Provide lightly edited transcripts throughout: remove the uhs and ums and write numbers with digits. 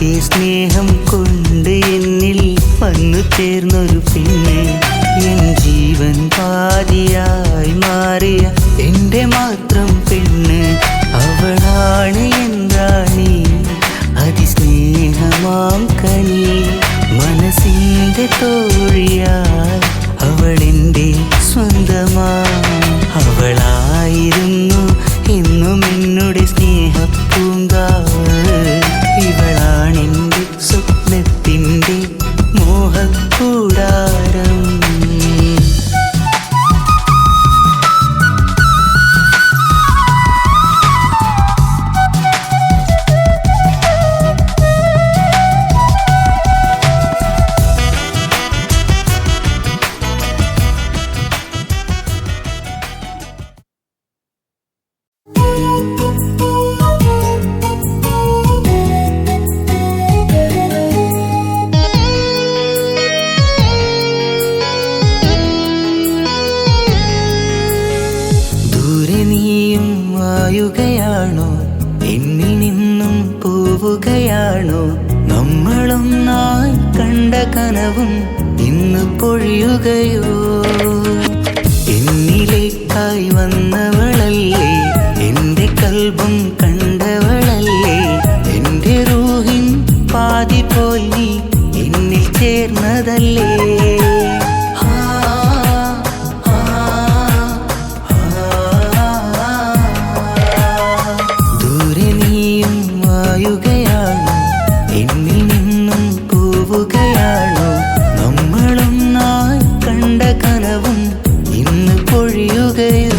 ആകെ സ്നേഹം കൊണ്ട് എന്നിൽ വന്നു ചേർന്നൊരു പെണ്ണ്, എൻ ജീവൻ പാതിയായി മാറിയ എൻ്റെ മാത്രം പെണ്ണ്. അവളാണ് എൻ റാണി, അതിസ്നേഹമാം കനി, മനസ്സിൻ്റെ തോഴിയായി അവളെൻ്റെ സ്വന്തമാ. അവളായിരുന്നു എന്നും എന്നോട് സ്നേഹപ്പൂങ്കാവ്. ഇവളാണെൻ്റെ സ്വപ്നത്തിൻ്റെ മോഹക്കൂടാരം. ാണോ എന്നിൽ നിന്നും പോവുകയാണോ? നമ്മളൊന്നായി കണ്ട കനവും ഇന്ന് പൊഴിയുകയോ? എന്നിലേക്കായി വന്നവളല്ലേ, എൻ്റെ കൽബും കണ്ടവളല്ലേ, എൻ്റെ റൂഹിൻ പാതി പോൽ നീ എന്നിൽ ചേർന്നതല്ലേ? എന്നിൽ നിന്നും പോവുകയാണോ? നമ്മളൊന്നായി കണ്ട കനവും ഇന്ന് പൊഴിയുകയോ?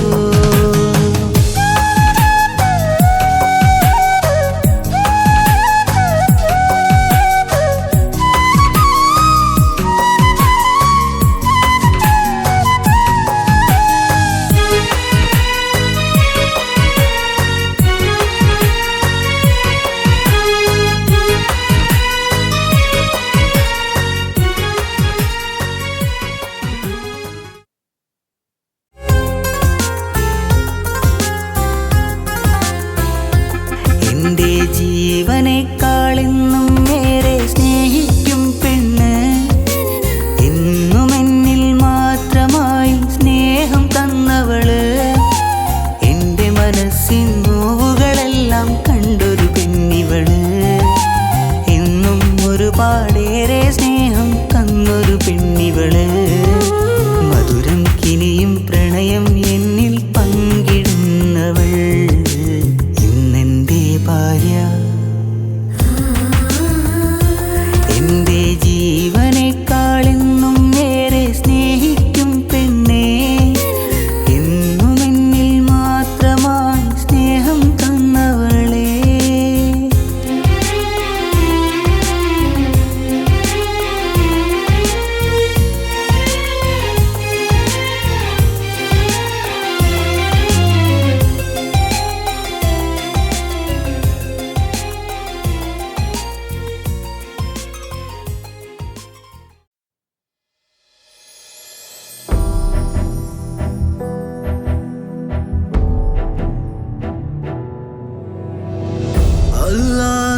എൻ്റെ ജീവനേക്കാളെന്നും ഏറെ സ്നേഹിക്കും പെണ്ണ്, എന്നും എന്നിൽ മാത്രമായി സ്നേഹം തന്നവള്, എൻ്റെ മനസ്സിൻ നോവുകളെല്ലാം കണ്ടൊരു പെണ്ണിവള്, എന്നും ഒരുപാടേറെ സ്നേഹം തന്നൊരു പെണ്ണിവള്, മധുരം കിനിയും പ്രണയം എന്നിൽ പങ്കിടുന്നവൾ, ഭാര്യ. എൻ്റെ ജീവനേക്കാളെന്നും ഏറെ സ്നേഹിക്കും പെണ്ണേ, എന്നും എന്നിൽ മാത്രമായി സ്നേഹം തന്നവളേ.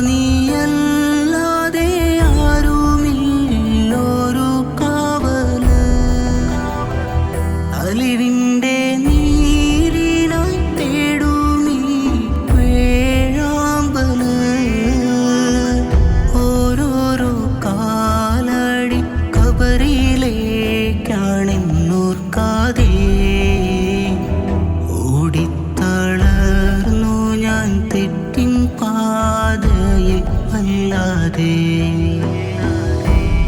നീയല്ലാതെ ആരുമില്ലൊരു കാവല്, അലിവിൻ്റെ നീരിനായി തേടുമീ വേഴാമ്പല്, ഓരോരോ കാലടി കബറിലേക്കാണെന്നോർക്കാതെ ഓടിത്തളർന്നു ഞാൻ തെറ്റിൻ പാതയിൽ അല്ലാതെ.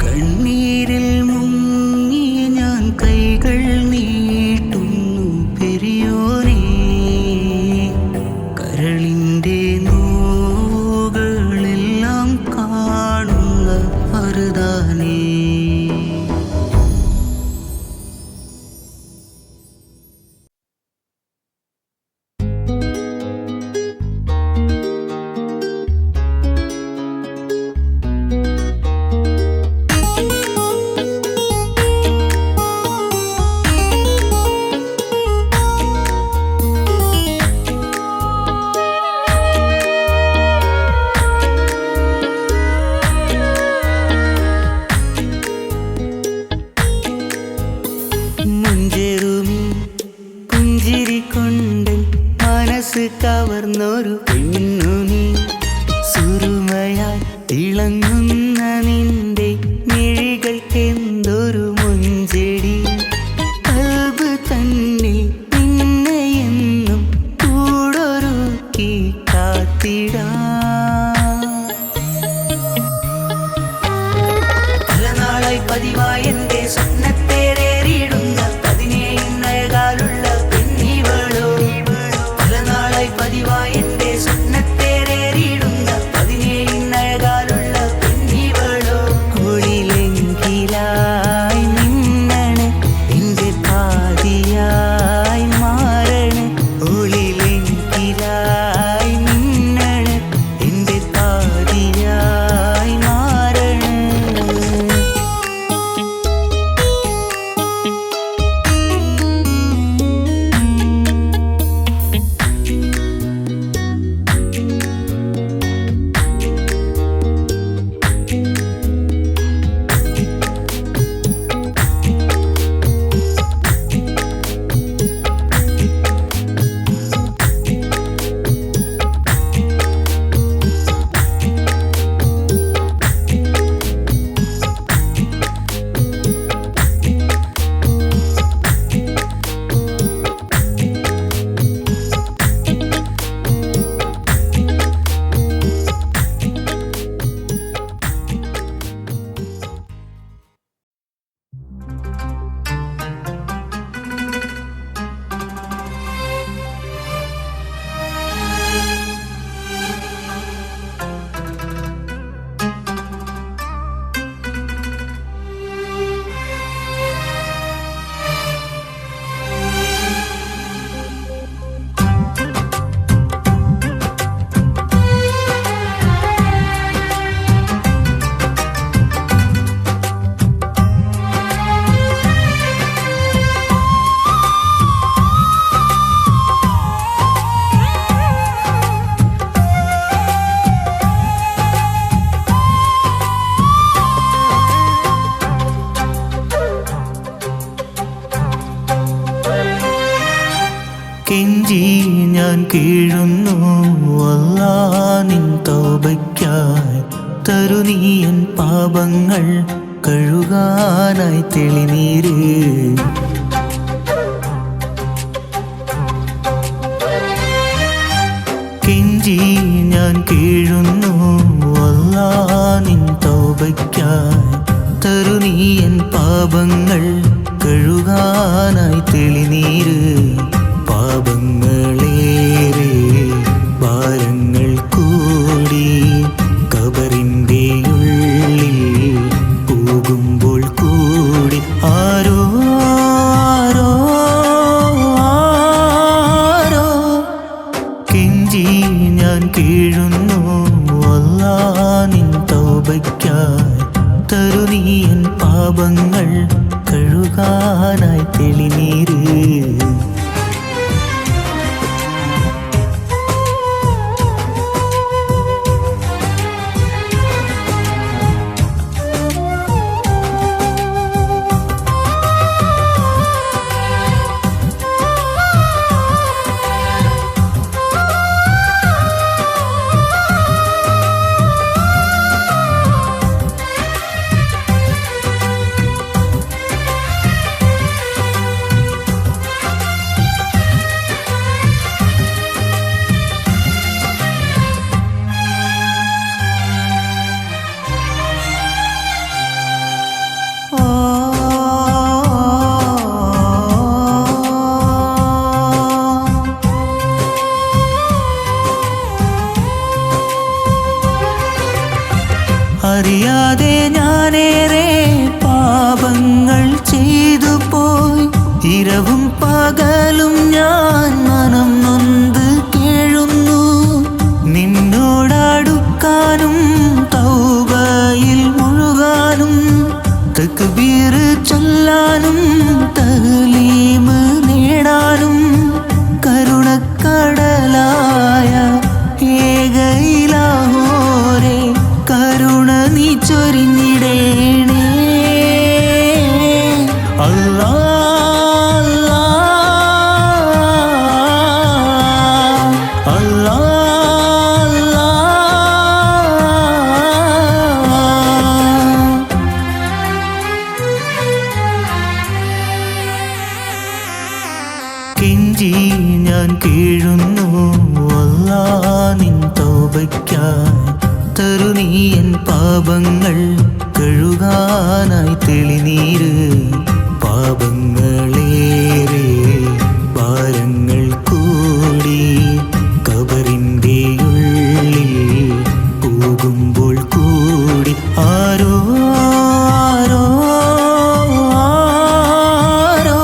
കണ്ണീരിൽ മുങ്ങി ഞാൻ കൈകൾ നീട്ടുന്നു പെരിയോനേ, കരളിൻ്റെ നോവുകളെല്ലാം കാണുന്ന ഫർദാനേ. വളർന്നൊരു പെണ്ണു നീ. സുറുമയായി തിളങ്ങുന്ന നിന്റെ മിഴികൾക്കെന്തൊരു മുഞ്ചെടി. കൽബ് തന്നിൽ നിന്നെ എന്നും കൂടൊരുക്കി കാത്തിടാം. പല നാളായി പതിവായി എൻ്റെ സ്വപ്നത്തേറിയിടുന്ന 17 അഴകാലുള്ള പെണ്ണിവളോ. പല നാളായി പതിവായി എൻ്റെ സ്വപ്നത്തേറിയിടുന്ന 17 അഴകാലുള്ള പെണ്ണിവളോ. ഒളിലെങ്കിലായി മിന്നണ് എൻ്റെ പാതിയായി മാറണ്. ഒളിലെങ്കിലായി മിന്നണ് എൻ്റെ പാതിയായി മാറണ്. കെഞ്ചി ഞാൻ കീഴുന്നു അല്ലാ നിൻ തൗബയ്ക്കായി. തരുനീയൻ പാപങ്ങൾ കഴുകാനായി തെളിനീര്. കെഞ്ചി ഞാൻ കീഴുന്നു അല്ലാ നിൻ തൗബയ്ക്കായി. തരുനീയൻ പാപങ്ങൾ കഴുകാനായി തെളിനീര്. പാപങ്ങളേറെ ഭാരങ്ങൾ കൂടി കബറിൻ്റെ ഉള്ളിൽ പോകുമ്പോൾ കൂടി ആരോ ആരോ ആരോ കെഞ്ചി ഞാൻ കീഴുന്നു അല്ലാ നിൻ തൗബയ്ക്കായി. തരുനീയൻ പാപങ്ങൾ കഴുകാനായി തെളിനീര്. അറിയാതെ ഞാനേറെ പാപങ്ങൾ ചെയ്തു പോയി. ഇരവും പകലും ഞാൻ മനം നൊന്ത് കേഴുന്നു. നിന്നോടടുക്കാനും തൗബയിൽ മുഴുകാനും തക്ബീർ ചൊല്ലാനും തഹ്ലീമ് നേടാനും കരുണക്കടലായ ഏകയിലാഹോരെ കരുണ നീ ചൊരിഞ്ഞിടേണേ. അല്ലാ അല്ലാ നീ എൻ പാപങ്ങൾ കഴുകാനായി തെളിനീര്. പാപങ്ങളേറെ ഭാരങ്ങൾ കൂടി കബറിൻ്റെ ഉള്ളിൽ പോകുമ്പോൾ കൂടി ആരോ ആരോ ആരോ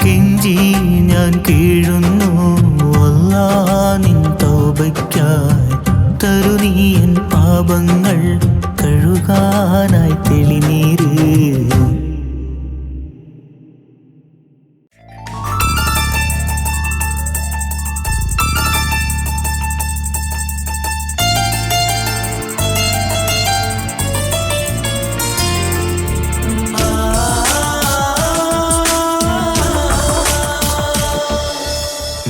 കെഞ്ചി ഞാൻ കീഴുന്നു. അല്ലാ നിൻ തൗബയ്ക്കായി തരു നീ എൻ പാപങ്ങൾ കഴുകാനായി തെളിനീര്.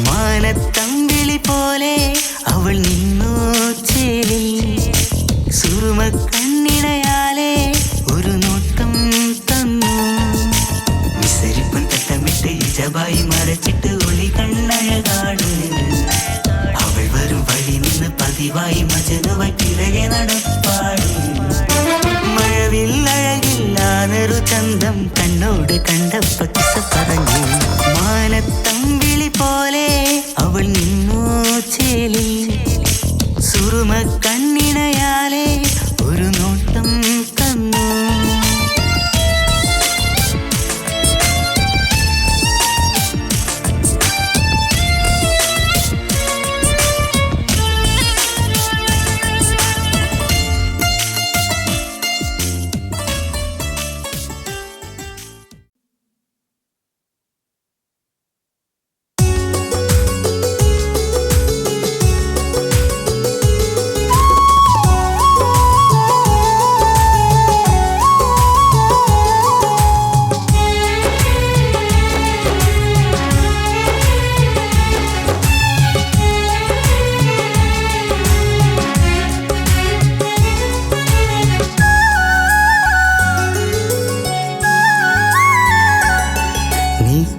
മാനത്തമ്പിളി പോലെ അവൾ നിന്നു ചേലിൽ. സുറുമ കണ്ണിണയാലെ ഒരു നോട്ടം തന്നു. വിസരിപ്പൻ തട്ടമിട്ട് ഇജബായി മറച്ചിട്ട് ഒളി കണ്ണഴകാണ്. അവൾ വരും വഴി നിന്ന് പതിവായി മജനുവായി പിറകെ നടപ്പാട്. മഴവിൽ അഴകില്ല നെറു ചന്തം കണ്ണോട് കണ്ടപ്പ കിസ പറഞ്ഞു. മാനത്തമ്പിളി പോലെ അവൾ നിന്നു ചേലി. സുറുമ കണ്ണിണയാലെ ഒരു നോട്ടം തന്നു.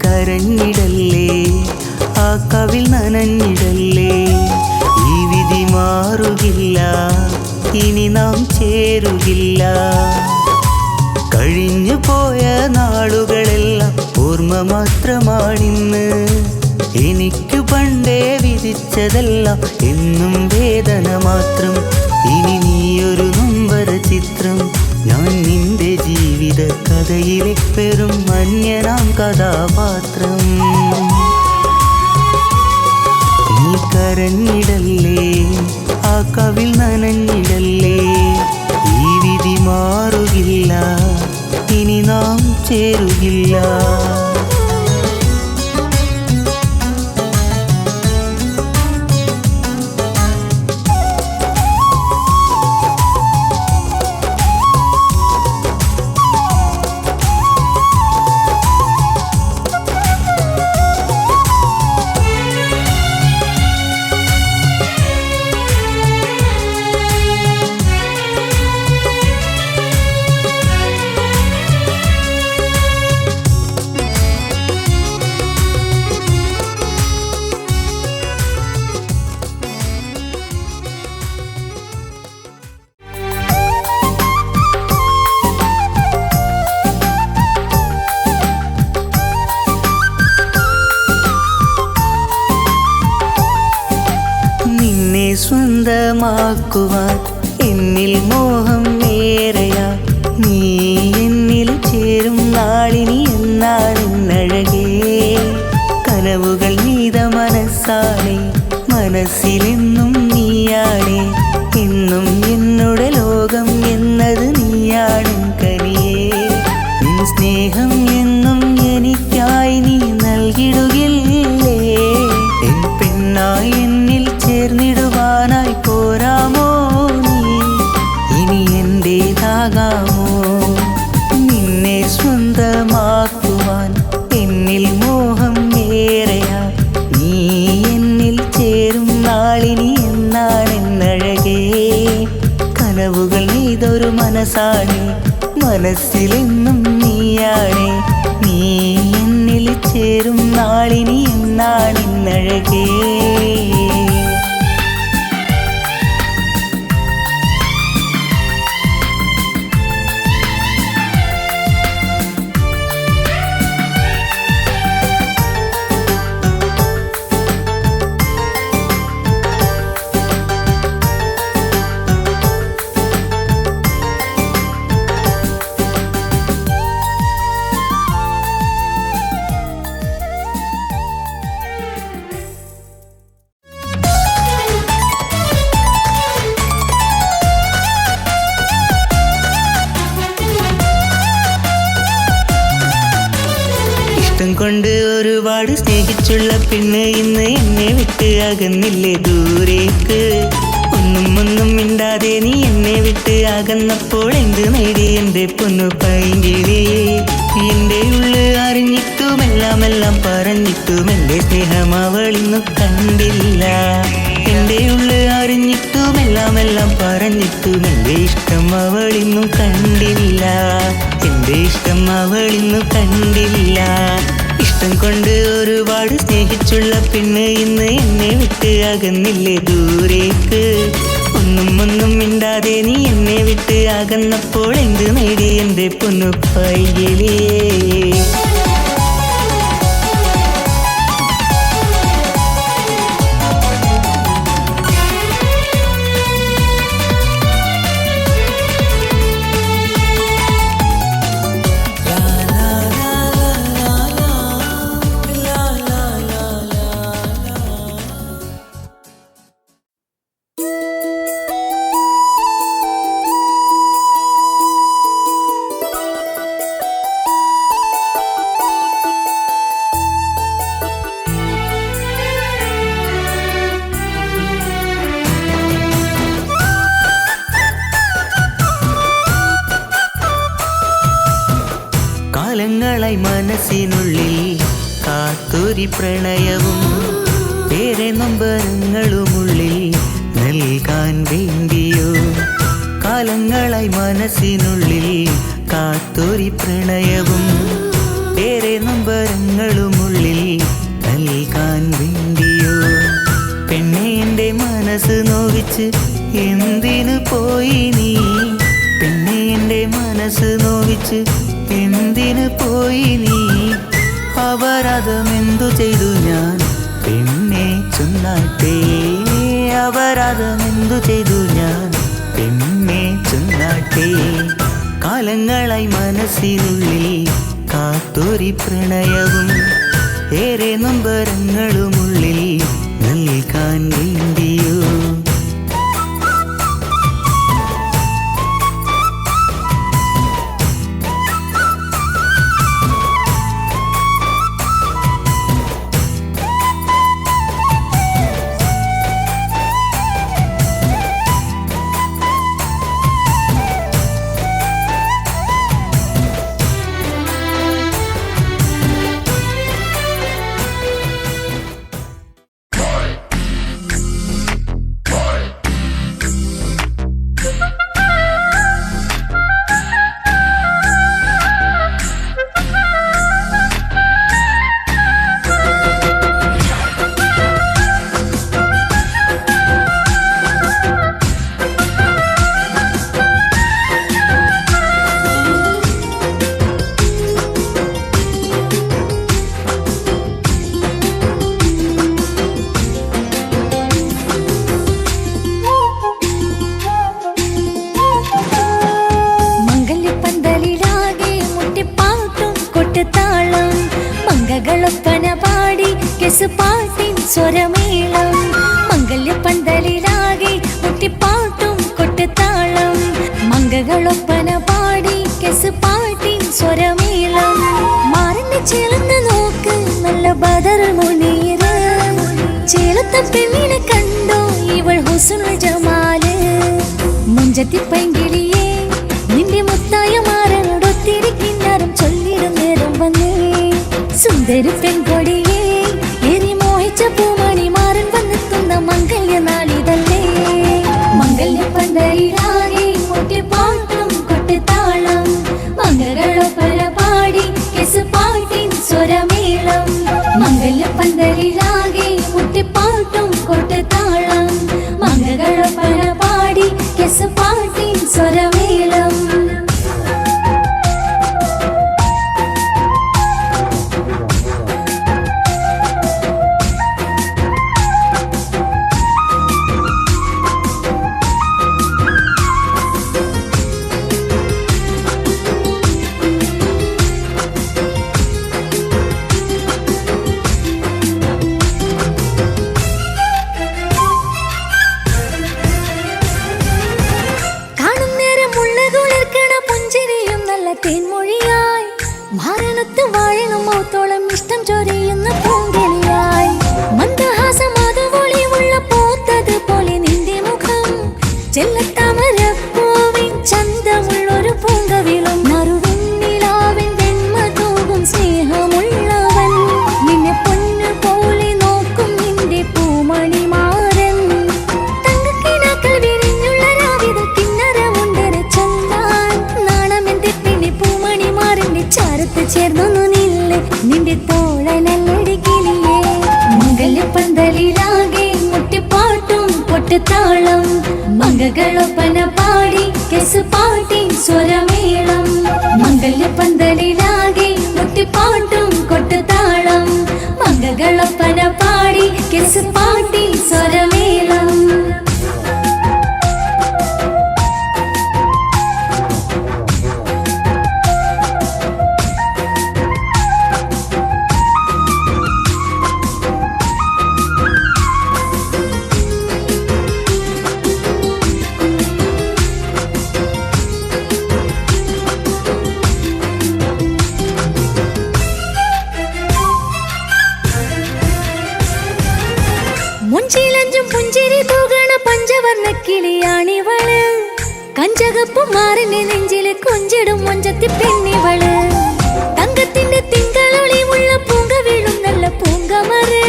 കരഞ്ഞിടല്ലേ ആ കവിൽ നനഞ്ഞിടല്ലേ. ഈ വിധി മാറുകില്ല, ഇനി നാം ചേരുകില്ല. കഴിഞ്ഞു പോയ നാളുകളെല്ലാം ഓർമ്മ മാത്രമാണിന്ന്. എനിക്ക് പണ്ടേ വിധിച്ചതെല്ലാം എന്നും വേദന മാത്രം. ഇനി നീയൊരു നൊമ്പര ചിത്രം, ഞാൻ നിന്റെ ജീവിത കഥയിലെ വെറും അന്യനാം കഥാപാത്രം. നീ കരഞ്ഞിടല്ലേ ആ കവിൽ നനഞ്ഞിടല്ലേ. ഈ വിധി മാറുകില്ല, ഇനി നാം ചേരുകില്ല. സ്വന്തമാക്കുവാൻ എന്നിൽ മോഹം ഏറെയാ. നീ എന്നിൽ ചേരും നാളിനി എന്നാണെന്നഴകേ. കനവുകൾ നീത മനസ്സാണേ, മനസ്സിലെന്നും നീയാണേ. എന്നും എന്നുടെ ലോകം എന്നത് നീയാണ് കനിയേ. നിൻ സ്നേഹം എന്നും എനിക്കായി നീ നൽകിടുകില്ലേ. എൻ പെണ്ണായി എന്നിൽ ചേർന്നിടുവാനായി പോരാമോ നീ, ഇനി എന്റേതാകാമോ. നിന്നെ സ്വന്തമാക്കുവാൻ എന്നിൽ മോഹം ഏറെയാ. നീ എന്നിൽ ചേരും നാളിനി എന്നാണെന്നഴകേ. കനവുകൾ നീതൊരു മനസ്സാണേ, മനസ്സിലെന്നും നീയാണേ. നീ എന്നിൽ ചേരും നാളിനി എന്നാണെന്നഴകേ. കൊണ്ട് ഒരുപാട് സ്നേഹിച്ചുള്ള പെണ്ണ് ഇന്ന് എന്നെ വിട്ട് അകന്നില്ലേ ദൂരേക്ക്. ഒന്നും മിണ്ടാതെ നീ എന്നെ വിട്ട് അകന്നപ്പോൾ എന്ത് നേടി എൻ്റെ പൊന്നു പൈങ്കിളിയേ. എൻ്റെ ഉള്ളു അറിഞ്ഞിട്ടും എല്ലാം പറഞ്ഞിട്ടും എൻ്റെ സ്നേഹം അവളിന്നു കണ്ടില്ല. എൻ്റെ ഉള്ളു അറിഞ്ഞിട്ടും എല്ലാം പറഞ്ഞിട്ടും എൻ്റെ ഇഷ്ടം അവളിന്നു കണ്ടില്ല. എൻ്റെ ഇഷ്ടം അവളിന്നു കണ്ടില്ല. ഇഷ്ടം കൊണ്ട് ഒരുപാട് സ്നേഹിച്ചുള്ള പെണ്ണ് ഇന്ന് എന്നെ വിട്ട് അകന്നില്ലേ ദൂരേക്ക്. ഒന്നും മിണ്ടാതെ നീ എന്നെ വിട്ട് അകന്നപ്പോൾ എന്ത് നേടി എൻ്റെ പൊന്നു പൈകിളിയേ. കാലങ്ങളായി മനസ്സിനുള്ളിൽ കാത്തൊരു പ്രണയവും വേറെ നൊമ്പരങ്ങളുമുള്ളിൽ നൽകാൻ വേണ്ടിയോ. കാലങ്ങളായി മനസ്സിനുള്ളിൽ കാത്തൊരു പ്രണയവും വേറെ നൊമ്പരങ്ങളുമുള്ളിൽ നൽകാൻ വേണ്ടിയോ. പെണ്ണെ എൻ്റെ മനസ്സ് നോവിച്ച് എന്തിനു പോയി നീ. പെണ്ണെ എൻ്റെ മനസ്സ് നോവിച്ച് എന്തിനു പോയി നീ. അപരാധമെന്തു ചെയ്തു ഞാൻ പെണ്ണെ ചൊന്നാട്ടെ. അപരാധമെന്തു ചെയ്തു ഞാൻ പെണ്ണെ ചൊന്നാട്ടെ. കാലങ്ങളായി മനസ്സിനുള്ളിൽ കാത്തൊരു പ്രണയവും ഏറെ നൊമ്പരങ്ങളുമുള്ളിൽ നൽകാൻ വേണ്ടിയോ. മംഗളൊപ്പന പാടി കെസുപാട്ടിൻ സ്വരമേളം. മംഗല്യപ്പന്തലിലാകെ മുട്ടിപ്പാട്ടും കൊട്ടുതാളം. മംഗളൊപ്പന പാടി കെസുപാട്ടിൻ സ്വരമേളം. മാറിന്റെ ചേർന്ന് നോക്ക് നല്ല ബദർ മുനീറ്. ചേലത്ത പെണ്ണിനെ കണ്ടോ ഇവൾ ഹുസ്നുൽ ജമാല്. മുഞ്ചത്തി പൈങ്കിളിയേ നിന്റെ മുത്തായ മാറനോടൊത്തിരി കിന്നാരം ചൊല്ലിടും നേരം വന്നേ. സുന്ദരി പെൺകൊടിയേ എരി മോഹിച്ച പൂമണി മാറൻ വന്നെത്തുന്ന മംഗല്യ നാളിതല്ലേ. മംഗല്യപ്പന്തലിലാകെ മുട്ടിപ്പാട്ടും കൊട്ടുതാളം. മംഗളൊപ്പന പാടി കെസുപാട്ടിൻ സ്വരമേളം. മംഗല്യപ്പന്തലിലാകെ മുട്ടിപ്പാട്ടും കൊട്ടുതാളം. മംഗളൊപ്പന പാടി കെസുപാട്ടിൻ സ്വരമേളം. കാണും നേരം ഉള്ള കുളിർക്ക് കൊട്ടുതാളം മംഗളൊപ്പന പാടി കെസുപാട്ടിൻ സ്വരമേളം മംഗല്യപ്പന്തലിലാകെ മുട്ടിപ്പാട്ടും കൊട്ടുതാളം മംഗളൊപ്പന പാടി കെസുപാട്ടിൻ സ്വരമേളം മുഞ്ചിലഞ്ചും പുഞ്ചിരി തൂകണ പഞ്ചവർണ്ണ കിളിയാണിവള് കഞ്ചകപ്പും മാറിന്റെ നെഞ്ചില് കൊഞ്ചിടും മൊഞ്ചത്തി പെണ്ണിവള് തങ്കത്തിന്റെ തിങ്കളൊളിമുള്ള പൂങ്ക വീഴും നല്ല പൂങ്കമറ്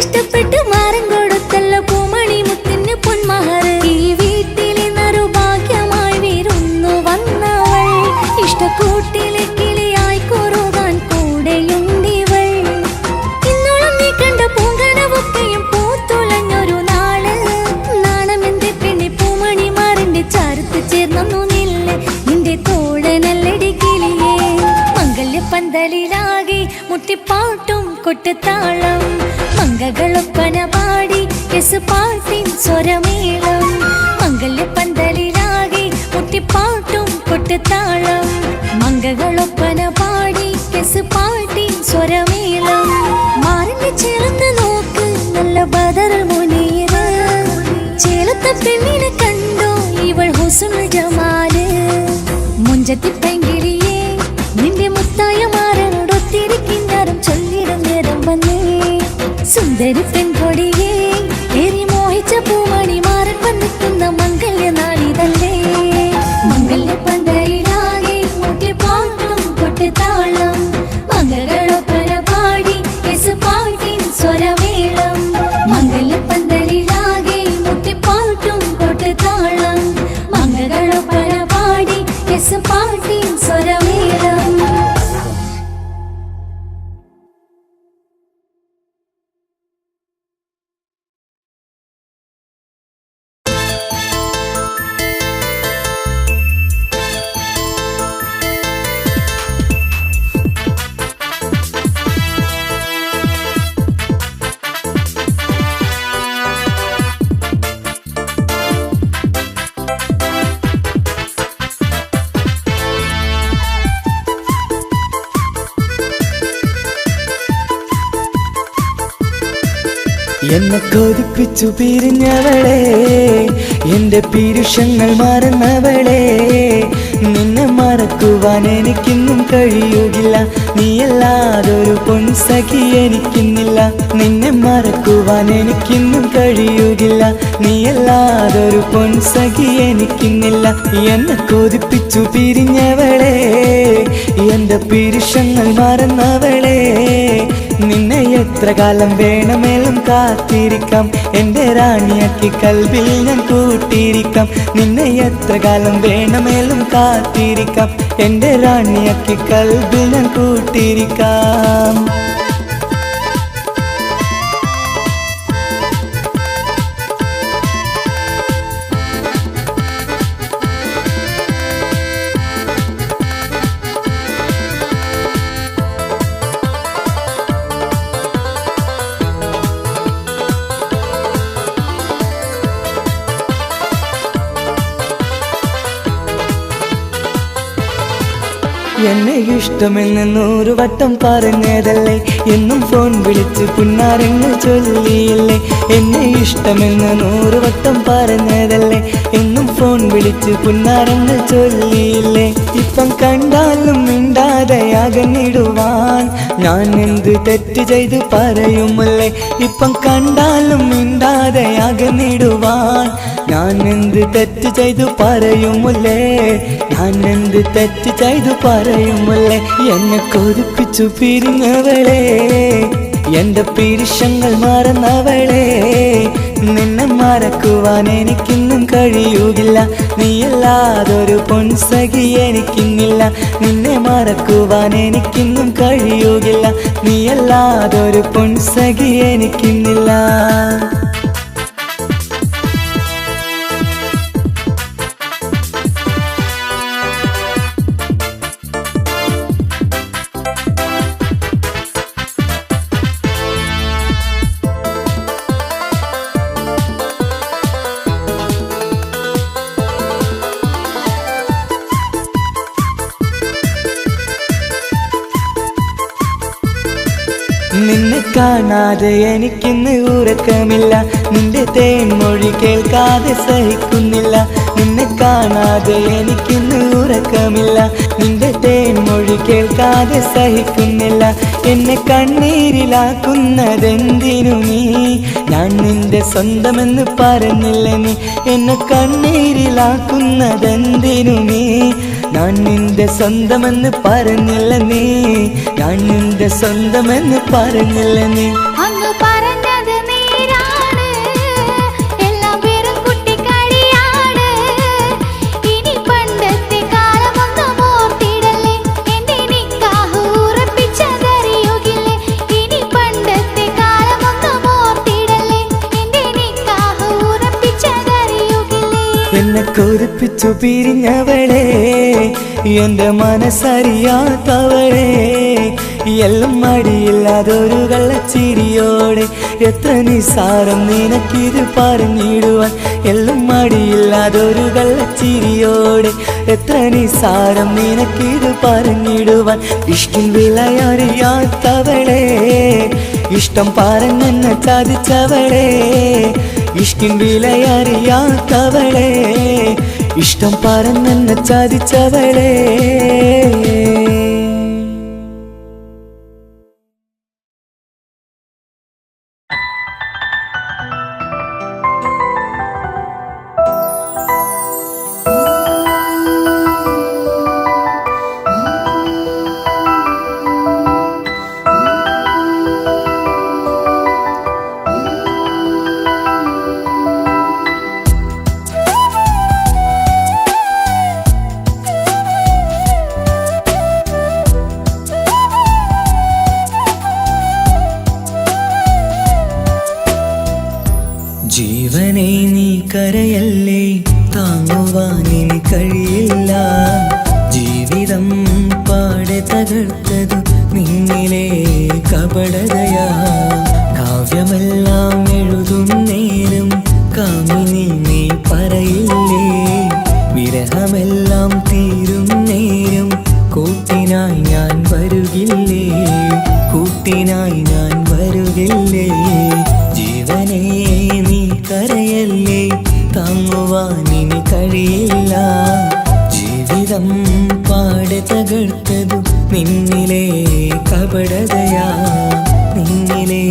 ഇഷ്ടപ്പെട്ട് മാറൻ കൊടുത്തല്ല പൂമണി മുത്തിന് പൊന്മഹറ് ഈ വീട്ടിലെ നറുഭാഗ്യമായി വീരുന്നു വന്നവൾ ഇഷ്ടക്കൂട്ടിലെ കിളിയായി കുറുകാൻ കൂടെയുണ്ടിവൾ ഇന്നോളം നീ കണ്ട പൂങ്കനവൊക്കെയും പൂത്തുളഞ്ഞൊരു നാള് നാണമെന്റെ പെണ്ണി പൂമണി മാറിന്റെ ചാരത്ത് ചേർന്നു നില്ല് നിന്റെ തോഴനല്ലടി കിളിയേ മംഗല്യപ്പന്തലിലാകെ മുട്ടിപ്പാട്ടും കൊട്ടുതാളം മംഗളൊപ്പന പാടി കെസുപാട്ടിൻ സ്വരമേളം മംഗല്യപ്പന്തലിലാകെ മുട്ടിപ്പാട്ടും കൊട്ടുതാളം മംഗളൊപ്പന പാടി കെസുപാട്ടിൻ സ്വരമേളം മാറിന്റെ ചേർന്ന് നോക്ക് നല്ല ബദറൽ മുനീറ് ചേലത്തെ പെണ്ണിനെ കണ്ടോ ഇവൾ ഹുസ്നുൽ ജമാല് മുഞ്ചത്തി പെങ്കിളിയേ നിന്റെ മുത്തായ മാറനോടൊത്തിരിക്കിന്നാരം ചൊല്ലിടും നേരം വന്നേ സുന്ദരി പെൺകൊടിയേ ഏറി മോഹിച്ച പൂമണി മാറൻ വന്നെത്തുന്ന മംഗല്യ നാളിതല്ലേ മംഗല്യപ്പന്തലിലാകെ മുട്ടിപ്പാട്ടും കൊട്ടുതാളം മംഗളൊപ്പന പാടി കെസുപാട്ടിൻ സ്വരമേളം മംഗല്യപ്പന്തലിലാകെ മുട്ടിപ്പാട്ടും കൊട്ടുതാളം മംഗളൊപ്പന പാടി കെസുപാട്ടിൻ സ്വരമേളം എന്നെ കൊതിപ്പിച്ചു പിരിഞ്ഞവളെ എന്റെ പീരുഷങ്ങൾ മറന്നവളെ നിന്നെ മറക്കുവാൻ എനിക്കിന്നും കഴിയുകില്ല നീയല്ലാതൊരു പൊൻസഖി എനിക്കിന്നില്ല നിന്നെ മറക്കുവാൻ എനിക്കിന്നും കഴിയുകില്ല നീയല്ലാതൊരു പൊൻസഖി എനിക്കിന്നില്ല എന്നെ കൊതിപ്പിച്ചു പിരിഞ്ഞവളെ എന്റെ പീരുഷങ്ങൾ മറന്നവളെ നിന്നെ എത്ര കാലം വേണമെങ്കിലും കാത്തിരിക്കാം എന്റെ റാണിയാക്കി കൽബിൽ ഞാൻ കൂട്ടിയിരിക്കാം നിന്നെ എത്ര കാലം വേണമെങ്കിലും കാത്തിരിക്കാം എന്റെ റാണിയാക്കി കൽബിൽ ഞാൻ കൂട്ടിയിരിക്കാം എന്നെ ഇഷ്ടമെന്ന് 100 വട്ടം പറഞ്ഞതല്ലേ എന്നും ഫോൺ വിളിച്ച് പുന്നാരങ്ങൾ ചൊല്ലിയില്ലേ എന്നെ ഇഷ്ടമെന്ന് 100 വട്ടം പറഞ്ഞതല്ലേ എന്നും ഫോൺ വിളിച്ച് പുന്നാരങ്ങൾ ചൊല്ലിയില്ലേ ഇപ്പം കണ്ടാലും മിണ്ടാതെ അകന്നിടുവാൻ ഞാൻ എന്ത് തെറ്റ് ചെയ്ത് പറയുമല്ലേ ഇപ്പം കണ്ടാലും മിണ്ടാതെ അകന്നിടുവാൻ ഞാൻ എന്ത് തെറ്റ് ചെയ്തു പറയുമല്ലേ ഞാൻ എന്ത് തെറ്റ് ചെയ്തു പറയുമല്ലേ എന്നെ കൊതിപ്പിച്ചു പിരിഞ്ഞവളെ എന്റെ പീരിഷങ്ങൾ മറന്നവളെ നിന്നെ മറക്കുവാൻ എനിക്കിന്നും കഴിയുകില്ല നീയല്ലാതൊരു പൊൻസഖി എനിക്കിന്നില്ല നിന്നെ മറക്കുവാൻ എനിക്കിന്നും കഴിയുകില്ല നീയല്ലാതൊരു പൊൻസഖി എനിക്കിന്നില്ല നിന്നെ കാണാതെ എനിക്കിന്ന് ഉറക്കമില്ല, നിന്റെ തേൻമൊഴി കേൾക്കാതെ സഹിക്കുന്നില്ല. നിന്നെ കാണാതെ എനിക്കിന്ന് ഉറക്കമില്ല, നിന്റെ തേൻമൊഴി കേൾക്കാതെ സഹിക്കുന്നില്ല. എന്നെ കണ്ണീരിലാക്കുന്നതെന്തിനു നീ? ഞാൻ നിന്റെ സ്വന്തമെന്ന് പറഞ്ഞില്ല നീ. എന്നെ കണ്ണീരിലാക്കുന്നതെന്തിനു നീ? ഞാൻ നിന്റെ സ്വന്തമെന്ന് പറഞ്ഞില്ല നീ. ഞാൻ നിന്റെ സ്വന്തമെന്ന് പറഞ്ഞില്ല നീ. അങ്ങ് പറഞ്ഞത് നേരാണ്, എല്ലാം വെറും കുട്ടിക്കളിയാണ്. ഇനി പണ്ടത്തെ കാലമൊന്നും ഓർത്തിടല്ലേ, എന്റെ നിക്കാഹ് ഉറപ്പിച്ചതറിയുകില്ലേ. ഇനി പണ്ടത്തെ കാലമൊന്നും ഓർത്തിടല്ലേ, എന്റെ നിക്കാഹ് ഉറപ്പിച്ചതറിയുകില്ലേ. എന്നെ കൊതിപ്പിച്ചു പിരിഞ്ഞവളെ, എന്റെ മനസ്സറിയാത്തവളെ, എല്ലാം മടിയില്ലാതൊരു കള്ളച്ചിരിയോടെ. എത്ര നിസാരം നിനക്കിത് പറഞ്ഞിടുവാൻ, എല്ലാം മടിയില്ലാതൊരു കള്ളച്ചിരിയോടെ. എത്ര നിസാരം നിനക്കിത് പറഞ്ഞിടുവാൻ. ഇഷ്കിൻ വിലയറിയാത്തവളെ, ഇഷ്ടം പറഞ്ഞെന്നെ ചതിച്ചവളെ. ഇഷ്കിൻ വിലയറിയാത്തവളെ, ഇഷ്ടം പറഞ്ഞെന്നെ ചതിച്ചവളെ. ജീവനെ നീ കരയല്ലേ, താങ്ങുവാനിനി കഴിയില്ല. ജീവിതം പാടെ തകർത്തതു നിന്നിലെ കപടതയാ. കാവ്യമെല്ലാം എഴുതും നേരം കാമിനി നീ പറയില്ലേ. വിരഹമെല്ലാം തീരും നേരം കൂട്ടിനായി ഞാൻ വരുകില്ലേ, കൂട്ടിനായി ഞാൻ വരുകില്ലേ. ജീവനേ നീ കരയല്ലേ, താങ്ങുവാനിനി കഴിയില്ല. ജീവിതം പാടെ തകർത്തതു നിന്നിലെ കപടതയാ, നിന്നിലെ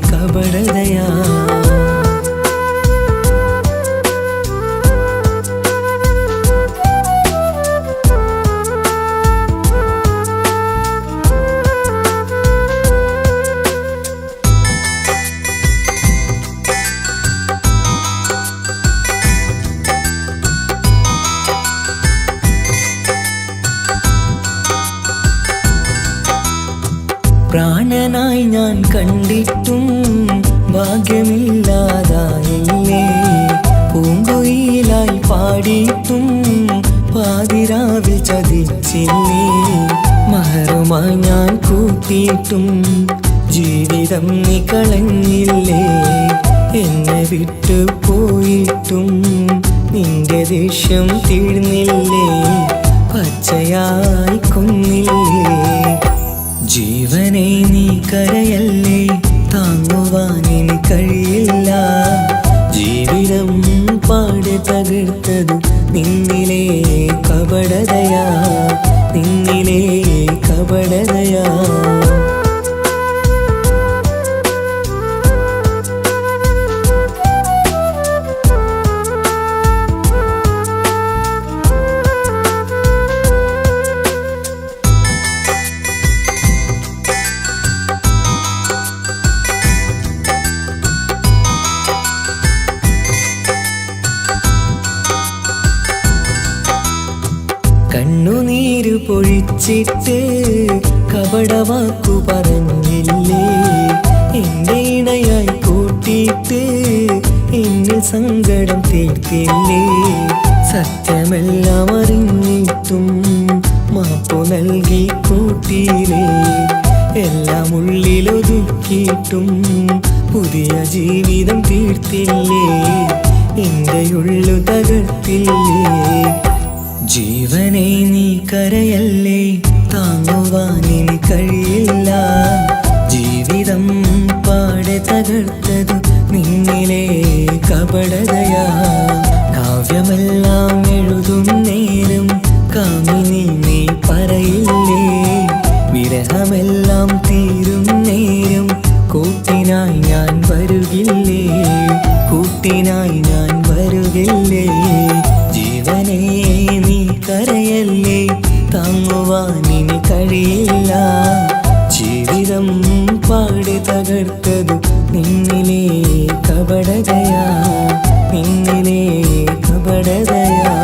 കപടതയാ. പ്രാണനായി ഞാൻ കണ്ടിട്ടും ഭാഗ്യമില്ലാതായില്ലേ. പൂങ്കുയിലായി പാടിയിട്ടും പാതിരാവിൽ ചതിച്ചില്ലേ. മഹറുമായി ഞാൻ കൂട്ടിയിട്ടും ജീവിതം നീ കളഞ്ഞില്ലേ. എന്നെ വിട്ടു പോയിട്ടും നിന്റെ ദേഷ്യം തീർന്നില്ലേ, പച്ചയായി കൊന്നില്ലേ. ജീവനെ നീ കരയല്ലേ, താങ്ങുവാനിനി കഴിയില്ല. ജീവിതം പാടെ തകർത്തതു നിന്നിലെ കപടതയാ, നിന്നിലെ കപടതയാ. കണ്ണുനീര് പൊഴിച്ചിട്ട് കപടവാക്കു പറഞ്ഞില്ലേ. എന്റെ ഇണയായി കൂട്ടിയിട്ട് എന്നിൽ സങ്കടം തീർത്തില്ലേ. സത്യമെല്ലാം അറിഞ്ഞിട്ടും മാപ്പു നൽകി കൂട്ടിയില്ലേ. എല്ലാം ഉള്ളിലൊതുക്കിയിട്ടും പുതിയ ജീവിതം തീർത്തില്ലേ. എന്റെ ഉള്ളു തകർത്തില്ലേ. ജീവനെ നീ കരയല്ലേ, താങ്ങുവാനിനി കഴിയില്ല. ജീവിതം കപടതയാ. കാവ്യമെല്ലാം എഴുതും നേരം കാമിനി നീ പറയില്ലേ, വിരഹമെല്ലാം തീരും നേരം കൂട്ടിനായി ഞാൻ വരുകില്ലേ, കൂട്ടിനായി ഞാൻ വരുകില്ലേ. ജീവനേ നീ കരയല്ലേ, താങ്ങുവാനിനി കഴിയില്ല. ജീവിതം പാടി തകർത്തത് നിന്നിലെ കപടതയാ, നിന്നിലെ കപടതയാ.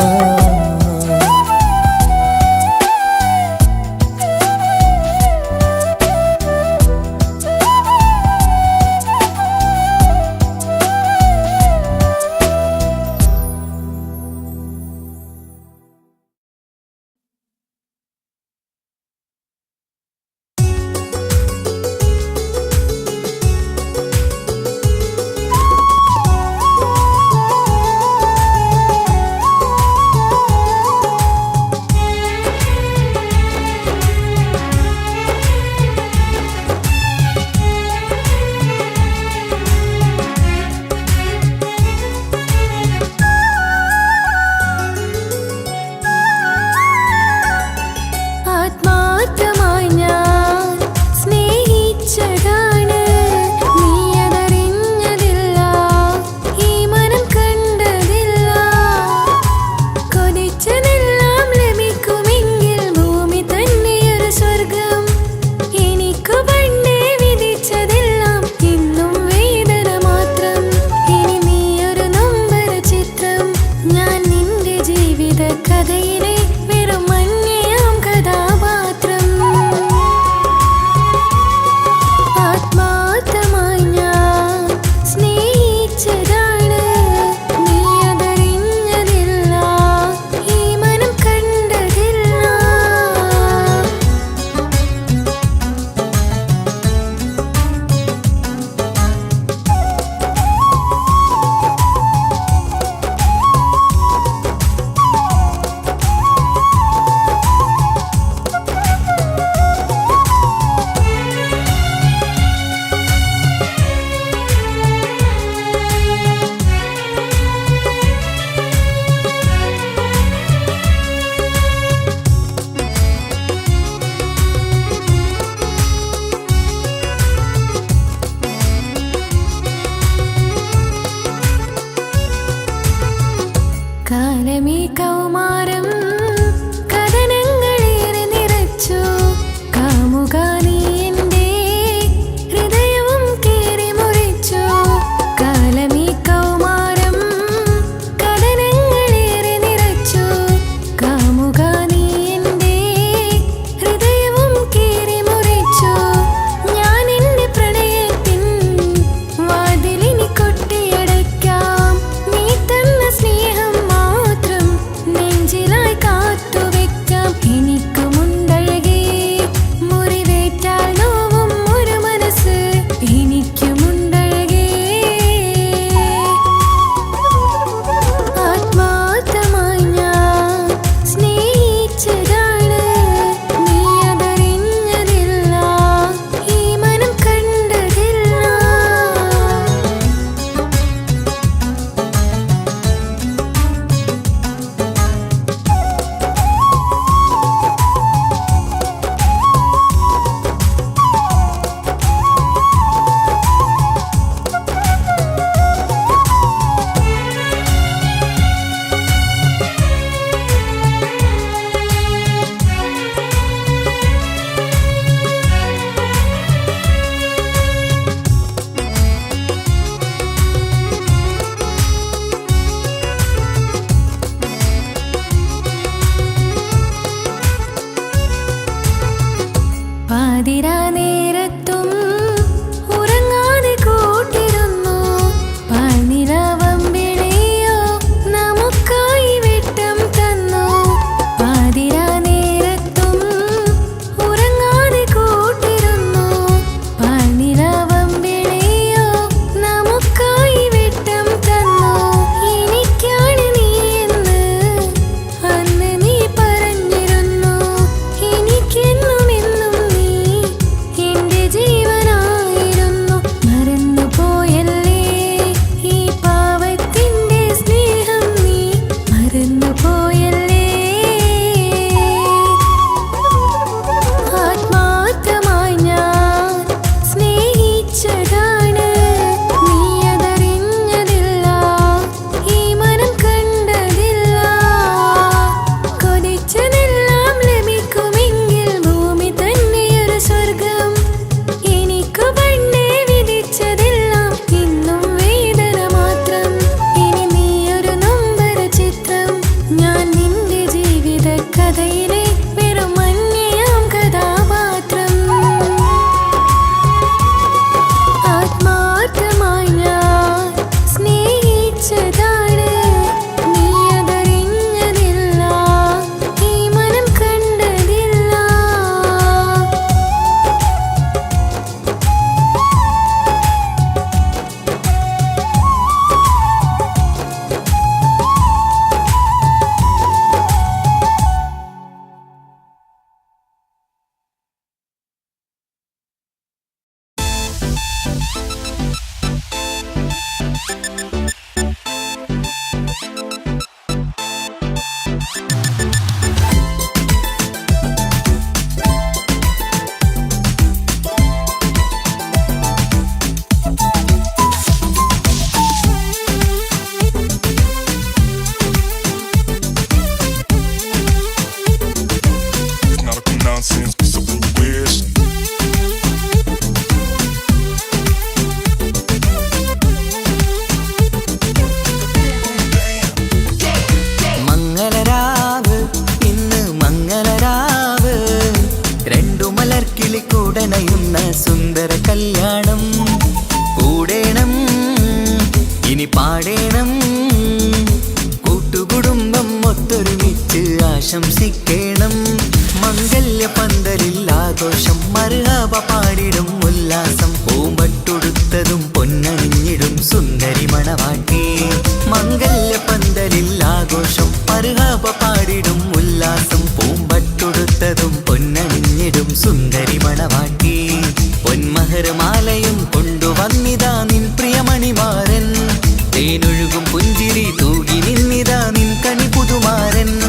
നെഞ്ചിലായി ആശംസിക്കണം. മംഗല്യ പന്തലിൽ ആഘോഷം മർഹബ പാടിടും ഉല്ലാസം. പൂമ്പട്ടുടുത്തതും പൊന്നണിഞ്ഞിടും സുന്ദരി മണവാട്ടി. മംഗല്യ പന്തലിൽ ആഘോഷം മർഹബ പാടിടും ഉല്ലാസം. പൂമ്പട്ടുടുത്തതും പൊന്നണിഞ്ഞിടും സുന്ദരി മണവാട്ടി. പൊന്മഹർമാലയും കൊണ്ടുവന്നിതാ നിൻ പ്രിയമണിമാരൻ. തേനൊഴുകും പുഞ്ചിരി തൂകി നിന്നിതാ നിൻ കണി പുതുമാരൻ.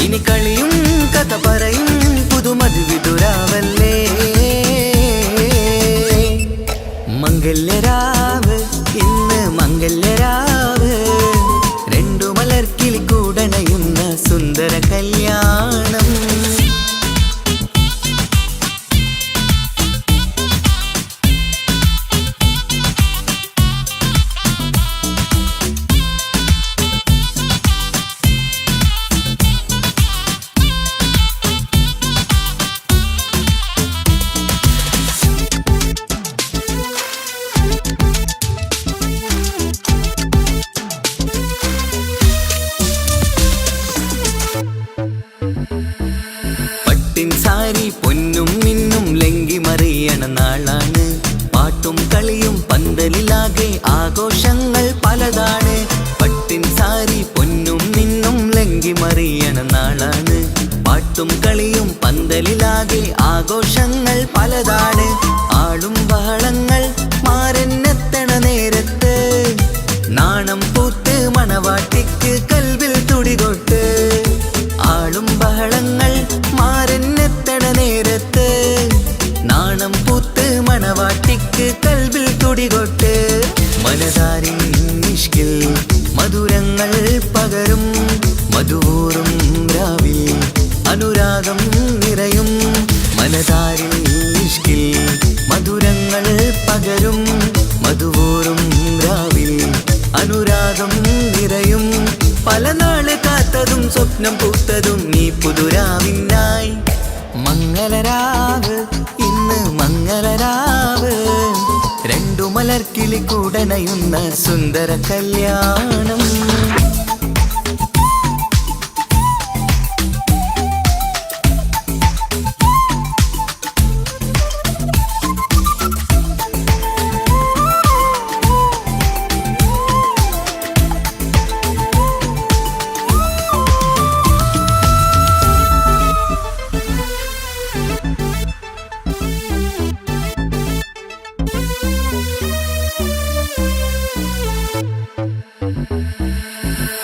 ഇനി കളിയും കഥ പറയും പുതുമധുവിതുരാവല്ലേ. മംഗല്യരാവ് ഇന്ന് മംഗല്യരാവ്. രണ്ടു മലർക്കിളി കൂടണയുന്ന സുന്ദര കല്യാണം. സാരി പൊന്നും മിന്നും ലങ്കി മറിയണ നാളാണ്. പാട്ടും കളിയും പന്തലിലാകെ ആഘോഷങ്ങൾ പലതാണ്. പട്ടിൻ സാരി പൊന്നും മിന്നും ലങ്കി മറിയണ നാളാണ്. പാട്ടും കളിയും പന്തലിലാകെ ആഘോഷങ്ങൾ പലതാണ്. ആളും ബഹളങ്ങൾ മാറന്നെത്തണ നേരത്ത്. നാണം പൂത്ത് മണവാട്ടിക്ക് കൽവിൽ തുടികൊട്ട്. ആളും ബഹളങ്ങൾ മാറന്നെത്തണ നേരത്ത്. നാണം പൂത്ത് മണവാട്ടിക്ക് കൽവിൽ തുടികൊട്ട്. മനതാരിൻ ഇഷ്കിൽ മധുരങ്ങൾ പകരും. മധുവൂറും രാവിൽ അനുരാഗം നിറയും. മനതാരിൻ ഇഷ്കിൽ മധുരങ്ങൾ പകരും. മധുവൂറും രാവിൽ അനുരാഗം നിറയും. പല നാള് കാത്തതും സ്വപ്നം പൂത്തതും നീ പുതുരാവിനായി. മംഗളരാവ് ഇന്ന് മംഗളരാവ്. രണ്ടു മലർക്കിളി കൂടണയുന്ന സുന്ദര കല്യാണം.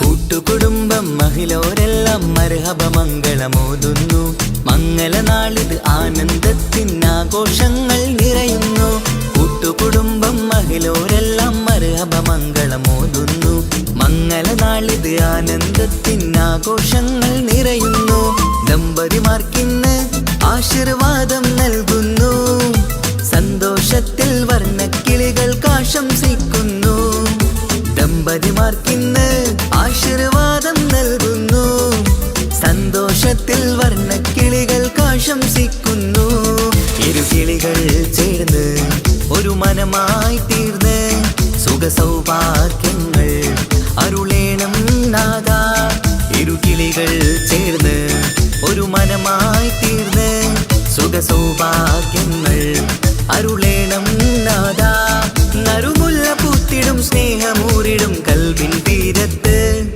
കൂട്ടുകുടുംബം മഹിളോരെല്ലാം മർഹബ മംഗളമോതുന്നു. മംഗളനാളിത് ആനന്ദത്തിനാഘോഷങ്ങൾ നിറയുന്നു. കൂട്ടുകുടുംബം മഹിളോരെല്ലാം മർഹബ മംഗളമോതുന്നു. മംഗളനാളിത് ആനന്ദത്തിനാഘോഷങ്ങൾ നിറയുന്നു. ദമ്പതിമാർക്കിന്ന് ആശീർവാദം നൽകുന്നു. സന്തോഷത്തിൽ വർണ്ണക്കിളികൾ ആശംസിക്കുന്നു. ദമ്പതിമാർക്കിന്ന് ആശീർവാദം നൽകുന്നു. സന്തോഷത്തിൽ വർണ്ണക്കിളികൾ ആശംസിക്കുന്നു. ഇരുകിളികൾ ചേർന്ന് ഒരു മനമായി തീർന്ന് സുഖസൗഭാഗ്യങ്ങൾ അരുളേണം നാഥ. ഇരുകിളികൾ ചേർന്ന് ഒരു മനമായി തീർന്ന് സുഖസൗഭാഗ്യങ്ങൾ അരുളേണം നാഥ. നറുമുല്ല പൂത്തിടും സ്നേഹമൂരിടും കൽവിൻ തീരത്ത്.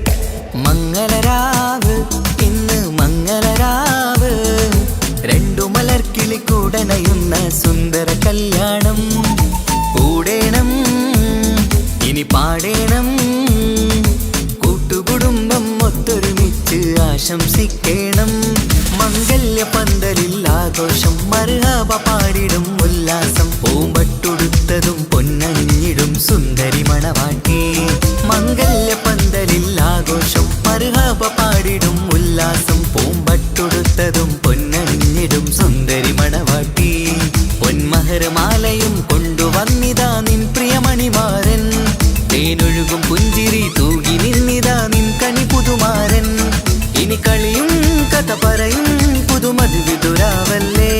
മംഗളരാവ് ഇന്ന് മംഗളരാവ്. രണ്ടു മലർക്കിളി കൂടണയുന്ന സുന്ദര കല്യാണം. കൂടേണം ഇനി പാടേണം. കൂട്ടുകുടുംബം ഒത്തൊരുമിച്ച് ആശംസിക്കണം. മംഗല്യ പന്തലിൽ ആഘോഷം മർഹബ പാടിടും ഉല്ലാസം. പൂമ്പട്ടുടുത്തതും പൊന്നണിഞ്ഞിടും സുന്ദരി മണവാട്ടി. മംഗല്യ പന്തലിൽ ആഘോഷം മർഹബ പാടിടും ഉല്ലാസം. പൂമ്പട്ടുടുത്തതും പൊന്നണിഞ്ഞിടും സുന്ദരി മണവാട്ടി. പൊന്മഹർമാലയും കൊണ്ടുവന്നിതാ നിൻ പ്രിയമണിമാരൻ. തേനൊഴുകും പുഞ്ചിരി തൂകി നിന്നിതാ നിൻ കണി പുതുമാരൻ. ഇനി കളിയും കഥ പറയും പുതുമധുവിതുരാവല്ലേ.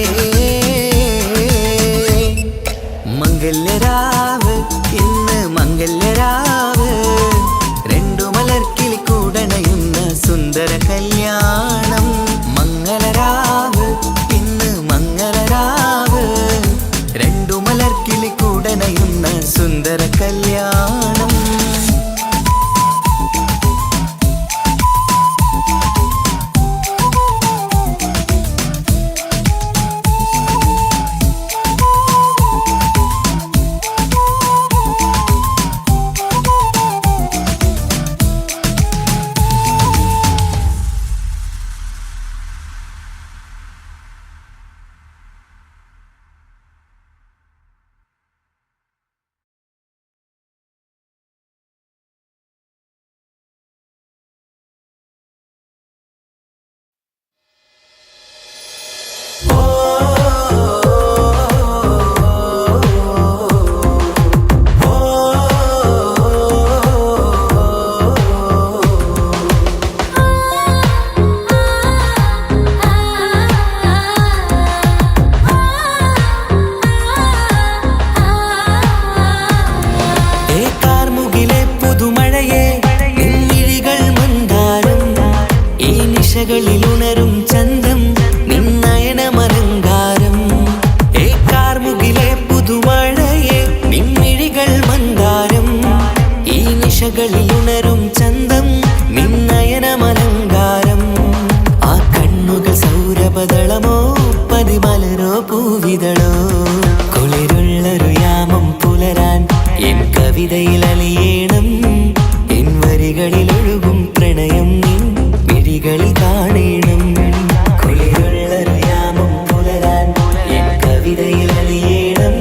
നിശകളിൽ ഉണരും ചന്തം നിന്നയനമലങ്കാരം കാർമുകിലെ പുതുമഴയെ നിൻമിഴികൾ മന്ദാരം ഈ നിശകളിൽ ഉണരും ചന്തം നിന്നയനമലങ്കാരം ആ കണ്ണുകൾ സൗരഭദളമോ പതിമലരോ പൂവിതളോ കുളിരുള്ളൊരു യാമം പുലരാൻ എൻ കവിതയിൽ അലിയേണം എൻ വരികളിൽ ഒഴുകും പ്രണയം നിൻ മിഴികളിൽ കാണണം കുളിരുള്ളൊരു യാമം പുലരാൻ എൻ കവിതയിൽ അലിയേണം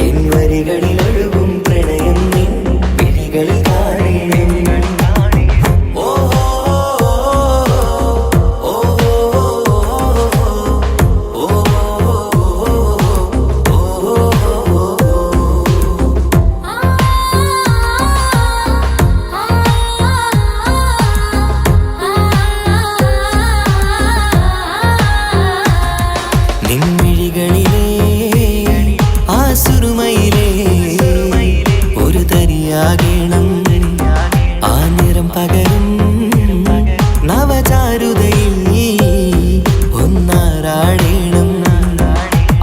എൻ വരികളിൽ ഒഴുകും പ്രണയം നിൻ മിഴികളിൽ കാണണം നിൻമിഴികളിലെ ആ സുറുമയിലെ ഒരു തരിയാകണം ആ നിറം പകരും നവചാരുതയിൽ ഒന്നാറാടേണം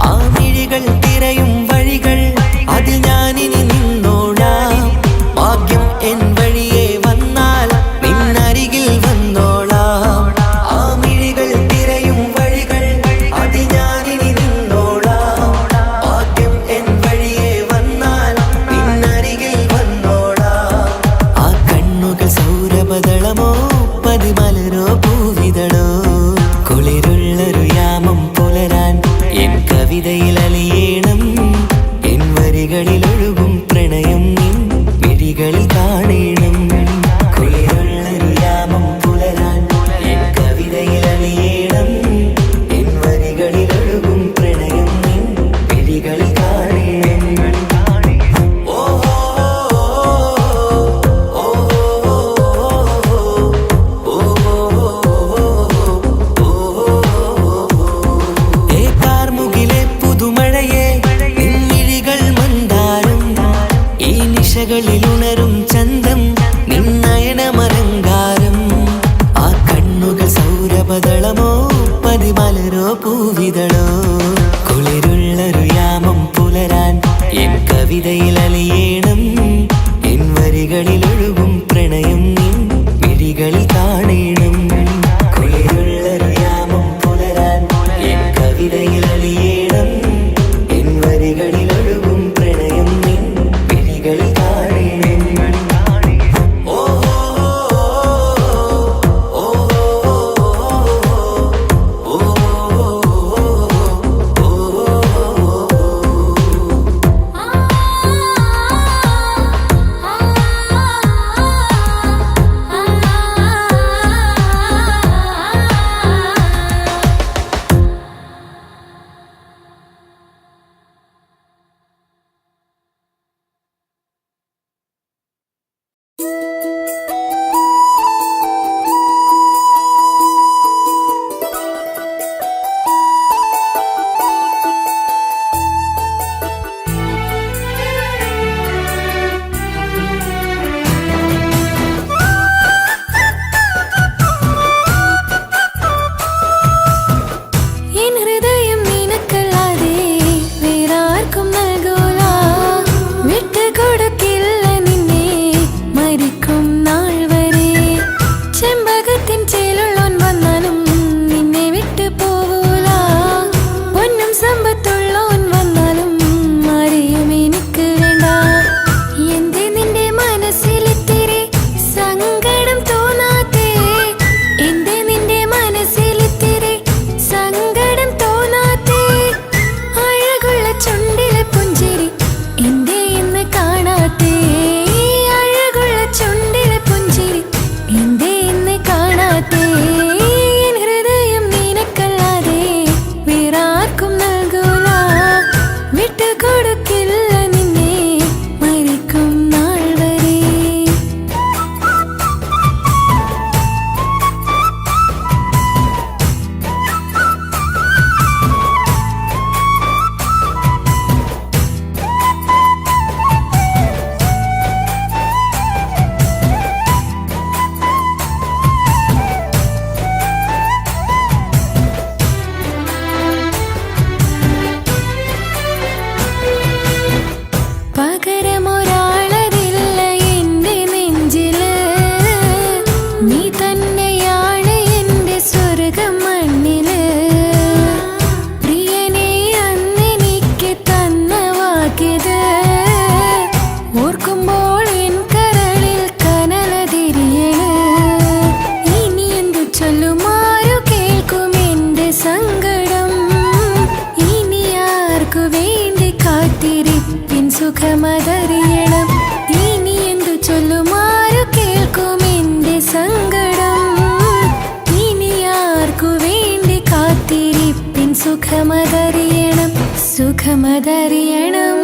ആ മിഴികൾ തിരയും വഴികൾ അതിൽ ഞാനിനി നിന്നോളാം ഭാഗ്യം എൻ വഴിയെ വന്നാൽ നിന്നരികിൽ വന്നോളാം ആ മിഴികൾ തിരയും വഴികൾ അതിൽ ഞാനിനി നിന്നോളാം ഭാഗ്യം എൻ വഴിയെ വന്നാൽ നിന്നരികിൽ വന്നോളാം ആ കണ്ണുകൾ സൗരഭദളമോ പതിമലരോ പൂവിതളോ കുളിരുള്ളൊരു യാമം പുലരാൻ എൻ കവിതയിൽ അലിയേണം എൻ വരികളിൽ ഒഴുകും പ്രണയം നിൻ മിഴികളിൽ കാണണം കുളിരുള്ളൊരു യാമം പുലരാൻ എൻ കവിതയിൽ അലിയേണം എൻ വരികളിൽ ഒഴുകും പ്രണയം നിൻ മിഴികളിൽ കാണണം ഓ സുഖമതറിയണം സുഖമതറിയണം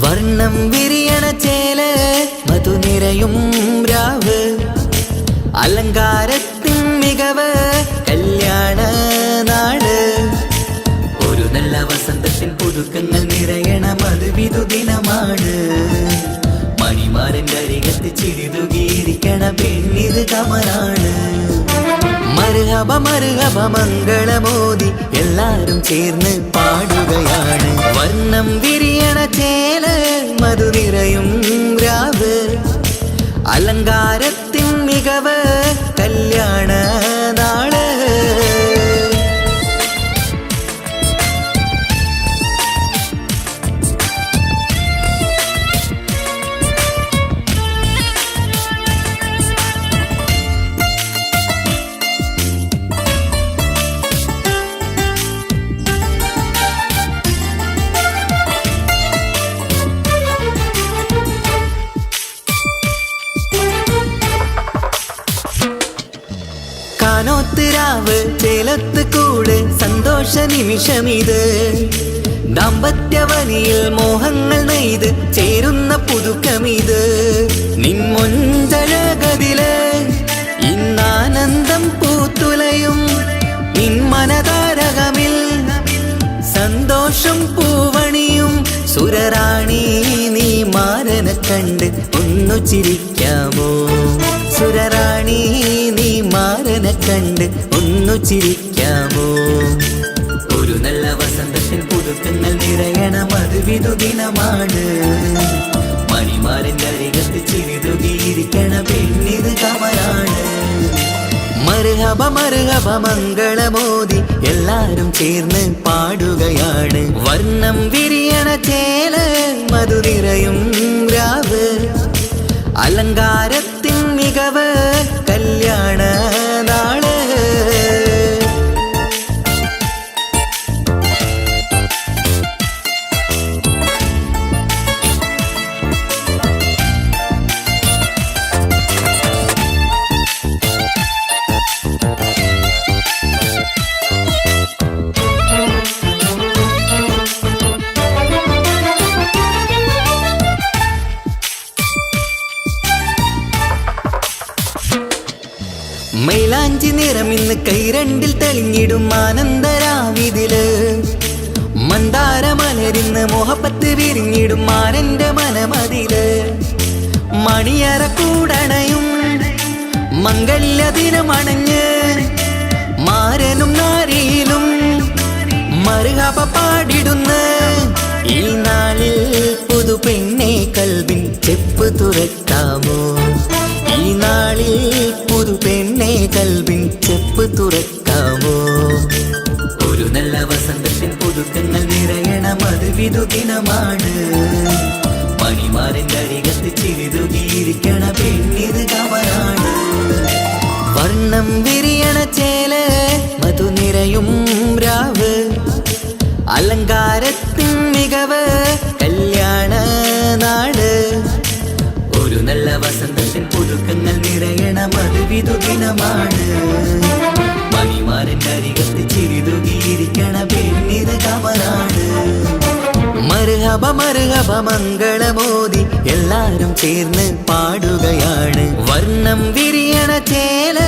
വർണ്ണം വിരിയണ ചേല് മധുനിരയും രാവ് അലങ്കാരത്തിൻ മികവ് കല്യാണ നാട് ഒരു നല്ല വസന്തത്തിൻ പുതുക്കങ്ങൾ നിറയണ മധുവിധു ദിനമാണ് മണിമാരൻ്റെ അരികത്ത് ചിരിതുകീരിക്കണ പെണ്ണിത് കമലാണ് മർഹബ മർഹബ മംഗളമോദി എല്ലാരും ചേർന്ന് പാടുകയാണ് വർണ്ണം വിരിയണ ചേല് മധുനിരയും രാവ് അലങ്കാരത്തിൻ മികവ് കല്യാണ നാള് കാനോത്തിരാവ് ചേലത്ത് കൂട് സന്തോഷ നിമിഷമിത് ദാമ്പത്യവനിയിൽ മോഹങ്ങൾ നെയ്ത് ചേരുന്ന പുതുക്കമിത് നിൻമൊഞ്ചഴകതില് ഇന്നാനന്ദം പൂത്തുലയും നിൻ മന സുരറാണി നീ മാരനെ കണ്ട് ഒന്നു ചിരിക്കാമോ? സുരറാണി നീ മാരനെ കണ്ട് ഒന്നു ചിരിക്കാമോ? ഒരു നല്ല വസന്തത്തിൽ പുതുക്കങ്ങൾ നിറയണം, അത് വിധുദിനമാണ്. മണിമാരൻ്റെ അരികത്ത് ചിരിതുകിയിരിക്കണ പെണ്ണിത് കമലാണ്. മർഹബ മർഹബ മംഗളമോദി എല്ലാരും ചേർന്ന് പാടുകയാണ്. വർണ്ണം വിരിയണ ചേല മധുനിറയും രാവ്, അലങ്കാരത്തിൻ മികവ് കല്യാണ നാള്. മൈലാഞ്ചി നിറമിന്ന് കൈരണ്ടിൽ തെളിഞ്ഞിടും ആനന്ദരാവിതില്. മന്ദാരമലരിന്ന് മോഹപ്പത്ത് വിരിഞ്ഞിടും മാനന്റെ മനമതില്. മണിയറ കൂടണയും മംഗല്യ ദിനമണഞ്ഞ് മാരനും നാരിയിലും മർഹബ പാടിടുന്ന ഈ നാളിൽ പുതു പെണ്ണെ കൽവിൻ ചെപ്പ് തുറക്കാമോ? ഈ നാളിൽ പുതു പെണ്ണെ കൽവിൻ ചെപ്പ് തുറക്കാമോ? ഒരു നല്ല വസന്തത്തിൽ പുതുക്കങ്ങൾ നിറയണം, അത് വിധുദിനമാണ്. മണിമാരൻ്റെ അരികത്ത് ചിരിതുകിയിരിക്കണ പെണ്ണിത് കമലാണ്. വർണ്ണം വിരിയണ ചേല മധുനിറയും രാവ്, അലങ്കാരത്തിൻ മികവ് കല്യാണ നാട്. ഒരു നല്ല വസന്തത്തിൽ പുതുക്കങ്ങൾ നിറയണം, അത് വിധുദിനമാണ്. മണിമാരൻ്റെ അരികത്ത് ചിരിതുകിയിരിക്കണ പെണ്ണിത് കമലാണ്. മർഹബ മർഹബ മംഗളമോദി എല്ലാരും ചേർന്ന് പാടുകയാണ്. വർണ്ണം വിരിയണ ചേല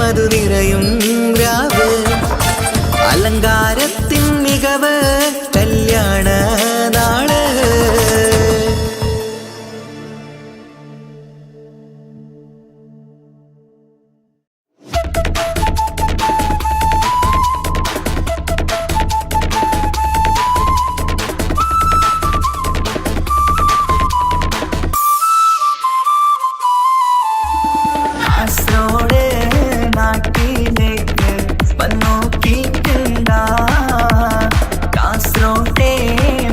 മധുനിറയും രാവ്, അലങ്കാരത്തിൻ മികവ് കല്യാണ നാള്. നാട്ടിലേക്ക് വന്നോക്കിട്ടുണ്ടാ കാസർഗോട്ടെ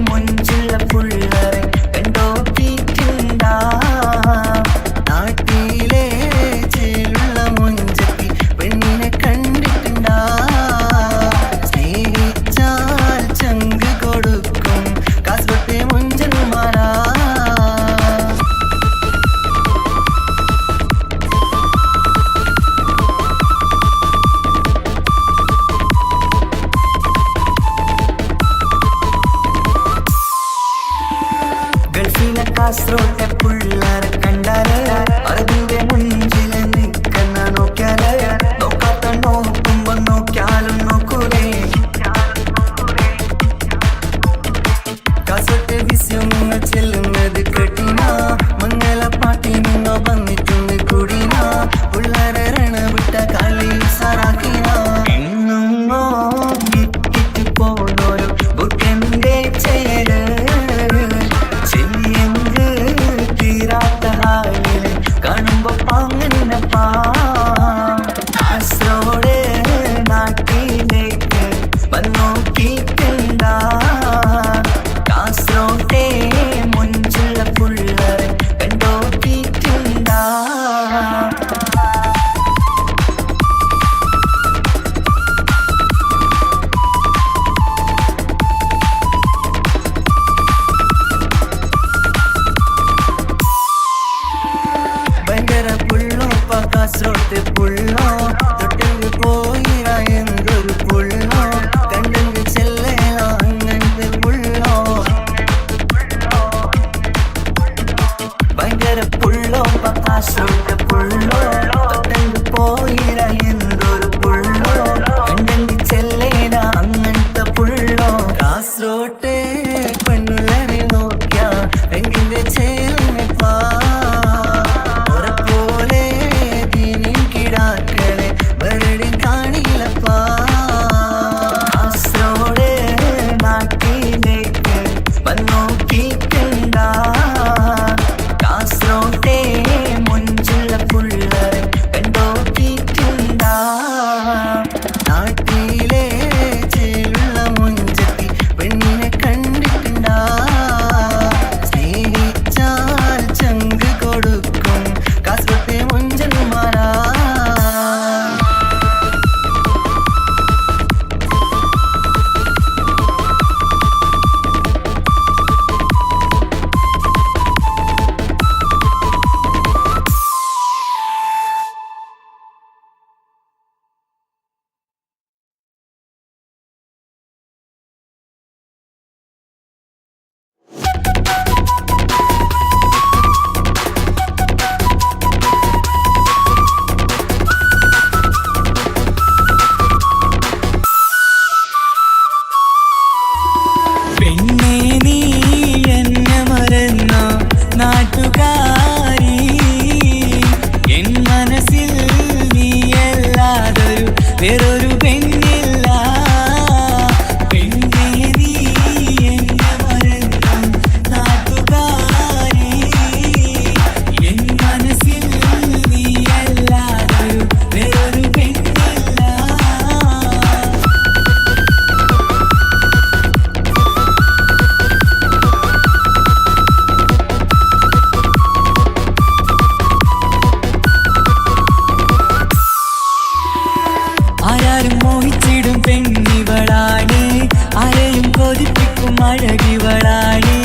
മുഞ്ചുള്ള പുള്ളറെ കണ്ടോക്കിട്ടുണ്ടാ. നാട്ടിലെ ചേലുള്ള മുഞ്ചത്തി പെണ്ണിനെ കണ്ടിട്ടുണ്ടാ. സ്നേഹിച്ചാൽ ചങ്ക് കൊടുക്കും കാസർഗോട്ടെ മുഞ്ചന്മാരാ. കാസർഗോട്ടെ പുള്ളാരെ കണ്ടാല് അതിന്റെ മുഞ്ചില് നിക്കുന്ന നോക്കിയാല് നോക്കാത്ത നോക്കുമ്പോ നോക്കിയാലും നോക്കൂലേ. കാസർഗോട്ടെ വിസ്യങ്ങൾ ചെല്ലുന്നത് കെട്ടിന മംഗല പാട്ടിൽ നിന്നോ വന്നിട്ടുണ്ട് കുടിന. പുള്ളാരെ രണവിട്ട കളി സാറാക്കിന. എന്നുമോ വിട്ടിട്ട് പോണോരോ ബുക്കന്റെ ചേര് കാണുമ്പോ പാങ്ങനപ്പാ. കാസർഗോഡ് നാട്ടിലേക്ക് വന്നോക്കിട്ടുണ്ടാ. കാസർഗോട്ടെ മുഞ്ചുള്ള പുള്ളറെ കണ്ടോക്കിട്ടുണ്ടാ. കാസർഗോട്ടെ പുള്ളോ തൊട്ടെങ്കിൽ പോയിര എന്തൊരു പുള്ളോ കണ്ടെങ്കിൽ ചെല്ലലോ അങ്ങനത്തെ പുള്ളോ. ഭയങ്കര പുള്ളോ കാസർഗോട്ടെ പുള്ളോ തൊട്ടെങ്കിൽ പോയിര എന്തൊരു പുള്ളോ കണ്ടെങ്കിൽ ചെല്ലല അങ്ങനത്തെ പുള്ളോ. കാസർഗോട്ടെ പെണ്ണുള്ളറിനോ മനസ്സിൽ നീയല്ലാതൊരു വേറൊരു പെണ്ണില്ല. പെണ്ണേ നീ എന്നെ മറന്നു നാട്ടുകാരി, എൻ മനസ്സിൽ നീയല്ലാതൊരു വേറൊരു പെണ്ണില്ല. ആരാരും മോഹിച്ചിടും പെണ്ണിവളാണ്, ആരെയും കൊതിപ്പിക്കും അഴകിവളാണ്,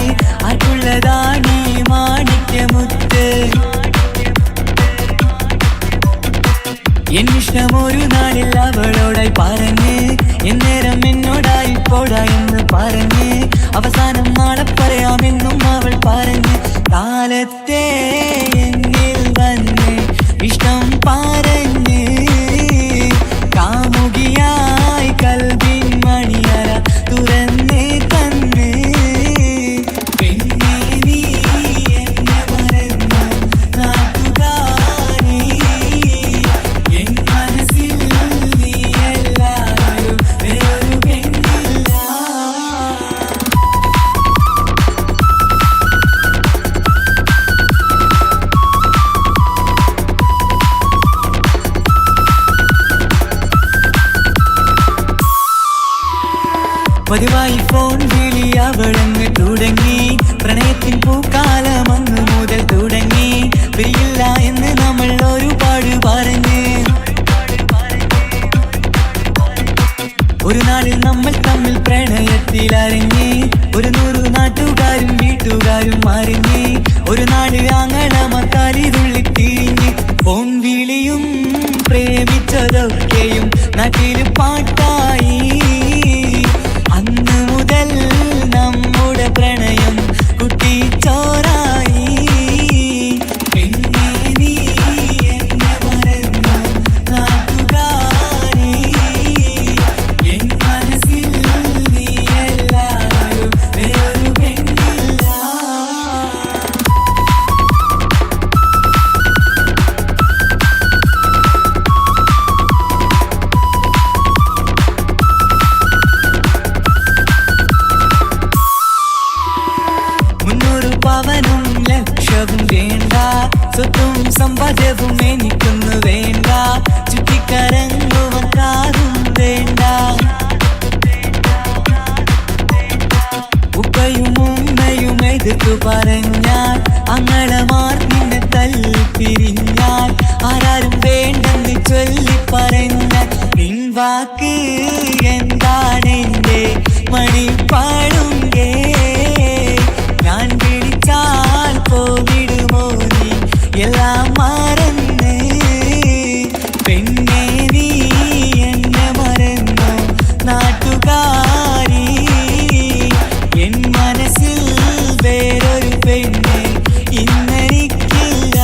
ആർക്കുള്ളതാണ് മാണിക്യമുത്ത്. എന്നിഷ്ടം ഒരു നാളിൽ അവളോടായി പറഞ്ഞ്, എന്നേരം എന്നോടായി പോടാ എന്ന് പറഞ്ഞ്, അവസാനം നാളെ പറയാമെന്നും അവൾ പറഞ്ഞ്, കാലത്തെ എന്നിൽ വന്ന് ഇഷ്ടം പറഞ്ഞ്, കാമുകിയായി കൽവിൻ മണിയറ തുറന്ന് തന്ന്. പെണ്ണേ നീ എന്നെ മറന്നു നാട്ടുകാരി, എൻ മനസ്സിൽ നീയല്ലാതൊരു വേറൊരു പെണ്ണില്ല. പതിവായി ഫോൺ വിളി അവളങ്ങ് തുടങ്ങി, പ്രണയത്തിൻ പൂക്കാലം അന്ന് മുതൽ തുടങ്ങി. പിരിയില്ല എന്ന് നമ്മൾ ഒരുപാട് പറഞ്ഞ്, ഒരു നാളിൽ നമ്മൾ തമ്മിൽ പ്രണയത്തിലറിഞ്ഞ്, 100 നാട്ടുകാരും വീട്ടുകാരും അറിഞ്ഞ്, ഒരു നാട് ആങ്ങളമക്കാലിതുള്ളി തിരിഞ്ഞ്. ഫോൺ വിളിയും പ്രേമിച്ചതൊക്കെയും നാട്ടിൽ പാട്ടായി. അന്ന് മുതൽ നമ്മുടെ പ്രണയം കുട്ടിച്ചോറായി. പെണ്ണേ നീ എന്നെ മറന്നു നാട്ടുകാരി, എൻ മനസ്സിൽ നീയല്ലാതൊരു വേറൊരു പെണ്ണില്ല. പവനും ലക്ഷവും വേണ്ട, സ്വത്തും സമ്പാദ്യവും എനിക്കൊന്നു വേണ്ട, ചുറ്റിക്കറങ്ങുവാൻ കാറും വേണ്ട. ഉപ്പയും ഉമ്മയും എതിർത്തു പറഞ്ഞാൽ, അങ്ങളമാർ നിന്നെ തല്ലിപ്പിരിഞ്ഞാൽ, ആരാരും വേണ്ടെന്ന് ചൊല്ലി പറഞ്ഞാൽ, നിൻ വാക്ക് എന്താണെന്റെ മണിപ്പാടുങ്കേ. ഞാൻ വിളിച്ചാൽ പോവിടുമോ നീ എല്ലാം മറന്ന്. പെണ്ണേ നീ എന്നെ മറന്നു നാട്ടുകാരി, എൻ മനസ്സിൽ വേറൊരു പെണ്ണ് ഇന്നെനിക്കില്ല.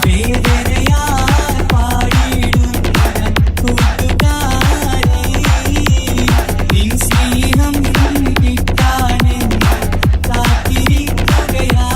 വേദനയാൽ പാടിയിടുന്ന കൂട്ടുകാരി, നിൻ സ്നേഹം കിട്ടാനെന്ന് കാത്തിരിക്കുകയാ.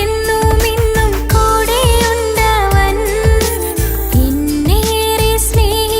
എന്നും ഇന്നും കൂടെയുണ്ടവൻ, എന്നേറെ സ്നേഹ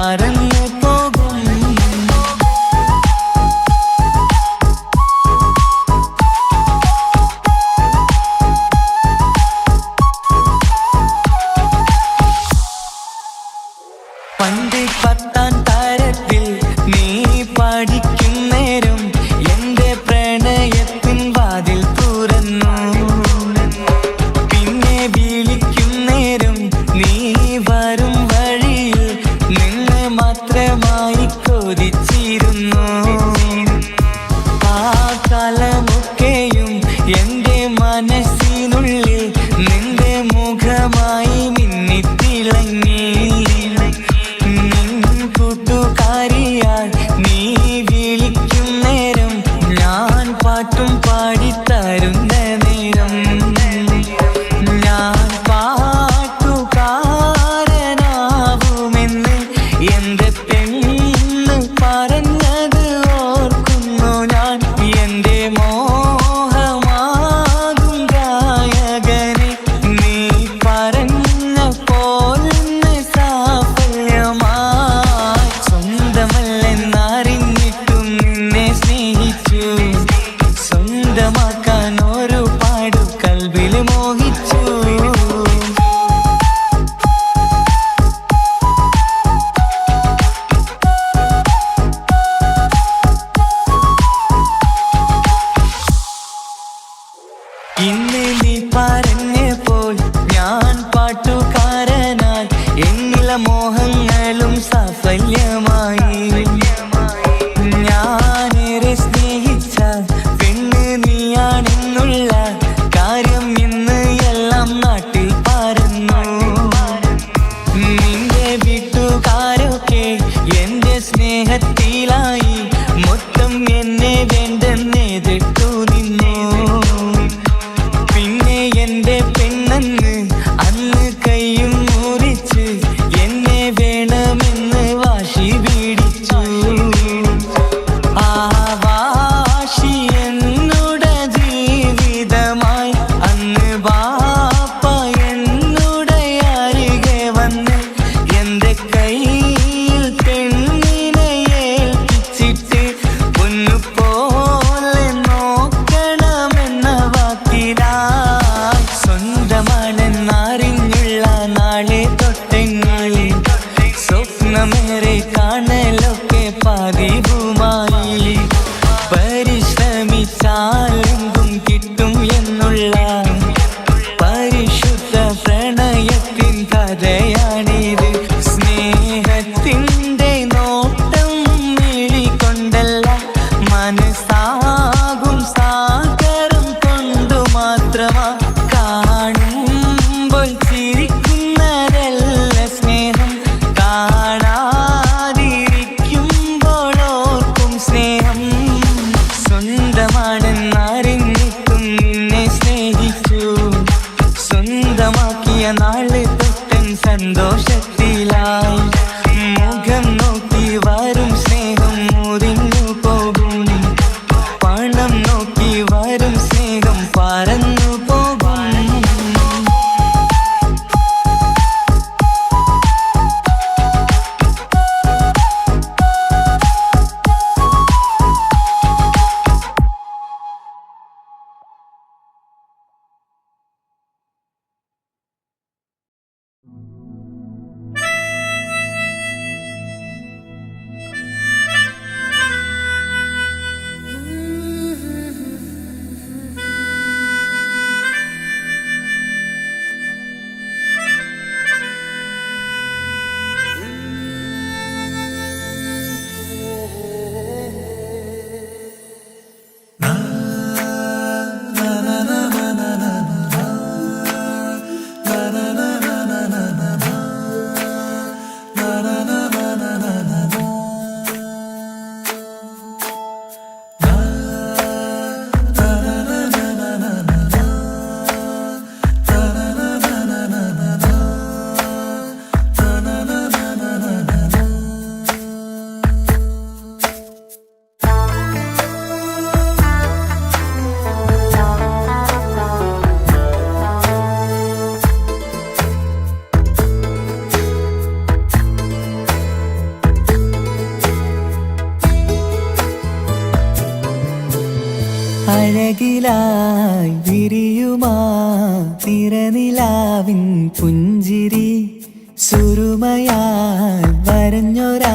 പറന്നു പോകും. പണ്ട് 10ാം തരത്തിൽ നീ പഠിക്കുന്നേരം എന്റെ പ്രണയത്തിൻ വാതിൽ തുറന്നു. പിന്നെ വിളിക്കുന്നേരം നീ വരും വഴിയിൽ നിന്ന് മാത്രമായി കൊതിച്ചിരുന്നു. ആ കാലമൊക്കെയും എന്റെ മനസ്സിനുള്ളിൽ നിന്റെ മുഖമായി മിന്നിത്തിളങ്ങി. കൂട്ടുകാരിയായി നീ വിളിക്കും നേരം ഞാൻ പാട്ടും പാടിത്തരുന്ന നേരം ഞാൻ പാട്ടുകാരനാവുമെന്ന് എന്റെ പെണ്ണ് പറഞ്ഞത് ഓർക്കുന്നു ഞാൻ. എന്റെ മോഹമാകും ഗായകനെ നീ പറഞ്ഞ പോലെന്ന് സാഫല്യമായി. സ്വന്തമല്ലെന്നറിഞ്ഞിട്ടും നിന്നെ സ്നേഹിച്ചു. സ്വന്തമാക്കാൻ ഒരുപാട് കൽബിൽ മോഹിച്ചു. ഇന്ന് നീ പറഞ്ഞപ്പോൾ ഞാൻ പാട്ടുകാരനായി. എന്നിലെ മോഹങ്ങളും സാഫല്യമായി. ഞാനേറെ സ്നേഹിച്ച പെണ്ണ് നീയാണെന്നുള്ള കാര്യം ഇന്ന് എല്ലാം നാട്ടിൽ പരന്നു. നിന്റെ വീട്ടുകാരൊക്കെ എന്റെ സ്നേഹത്തിലായി. മൊത്തം എന്നെ വേണ്ടെന്നെതിർത്തു നിന്നു. പിന്നെ എന്റെ പെണ്ണെന്ന് അന്ന് കൈയും മുറിച്ച് എന്നെ വേണമെന്ന് വാശി പിടിച്ചു. ആ വാശി എന്നുടെ ജീവിതമായി. അന്ന് ബാപ്പ എന്നുടെ അരികെ വന്ന് എന്റെ കയ്യിൽ പെണ്ണിനെ ഏൽപ്പിച്ചിട്ട് പൊന്നുപോലെ നോക്കണമെന്ന വാക്കിലായി. സ്വന്തമാണെന്നറിഞ്ഞുള്ള നാളെ തൊട്ടെങ്ങളിൽ സ്വപ്നമേറെ കാണലൊക്കെ പതിവുമായി. പരിശ്രമിച്ചാലെങ്കും കിട്ടും എന്നുള്ള പരിശുദ്ധ പ്രണയത്തിൻ കഥയാണിത്. സ്നേഹത്തിൻ്റെ നോട്ടം മിഴികൊണ്ടല്ല, മനസ്സാകും സാഗരം കൊണ്ടു മാത്രമാ. കാണുമ്പോൾ ചിരിക്കുന്നതല്ല സ്നേഹം, കാണാതിരിക്കും അഴകിലായി വിരിയുമാ തിരനിലാവിൻ പുഞ്ചിരി സുരുമയാൽ വരഞ്ഞൊരാ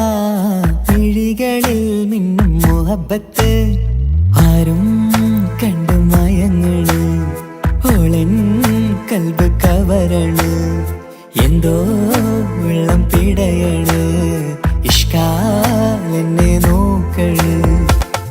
വിഴികളിൽ മിന്നും മുഹബത്ത് ആരും കണ്ടു മയങ്ങള് ഓളൻ കൽബ് കവരണ് എന്തോ വെള്ളം പിടയണ് ഇഷ്കാലെന്നെ നോക്കള്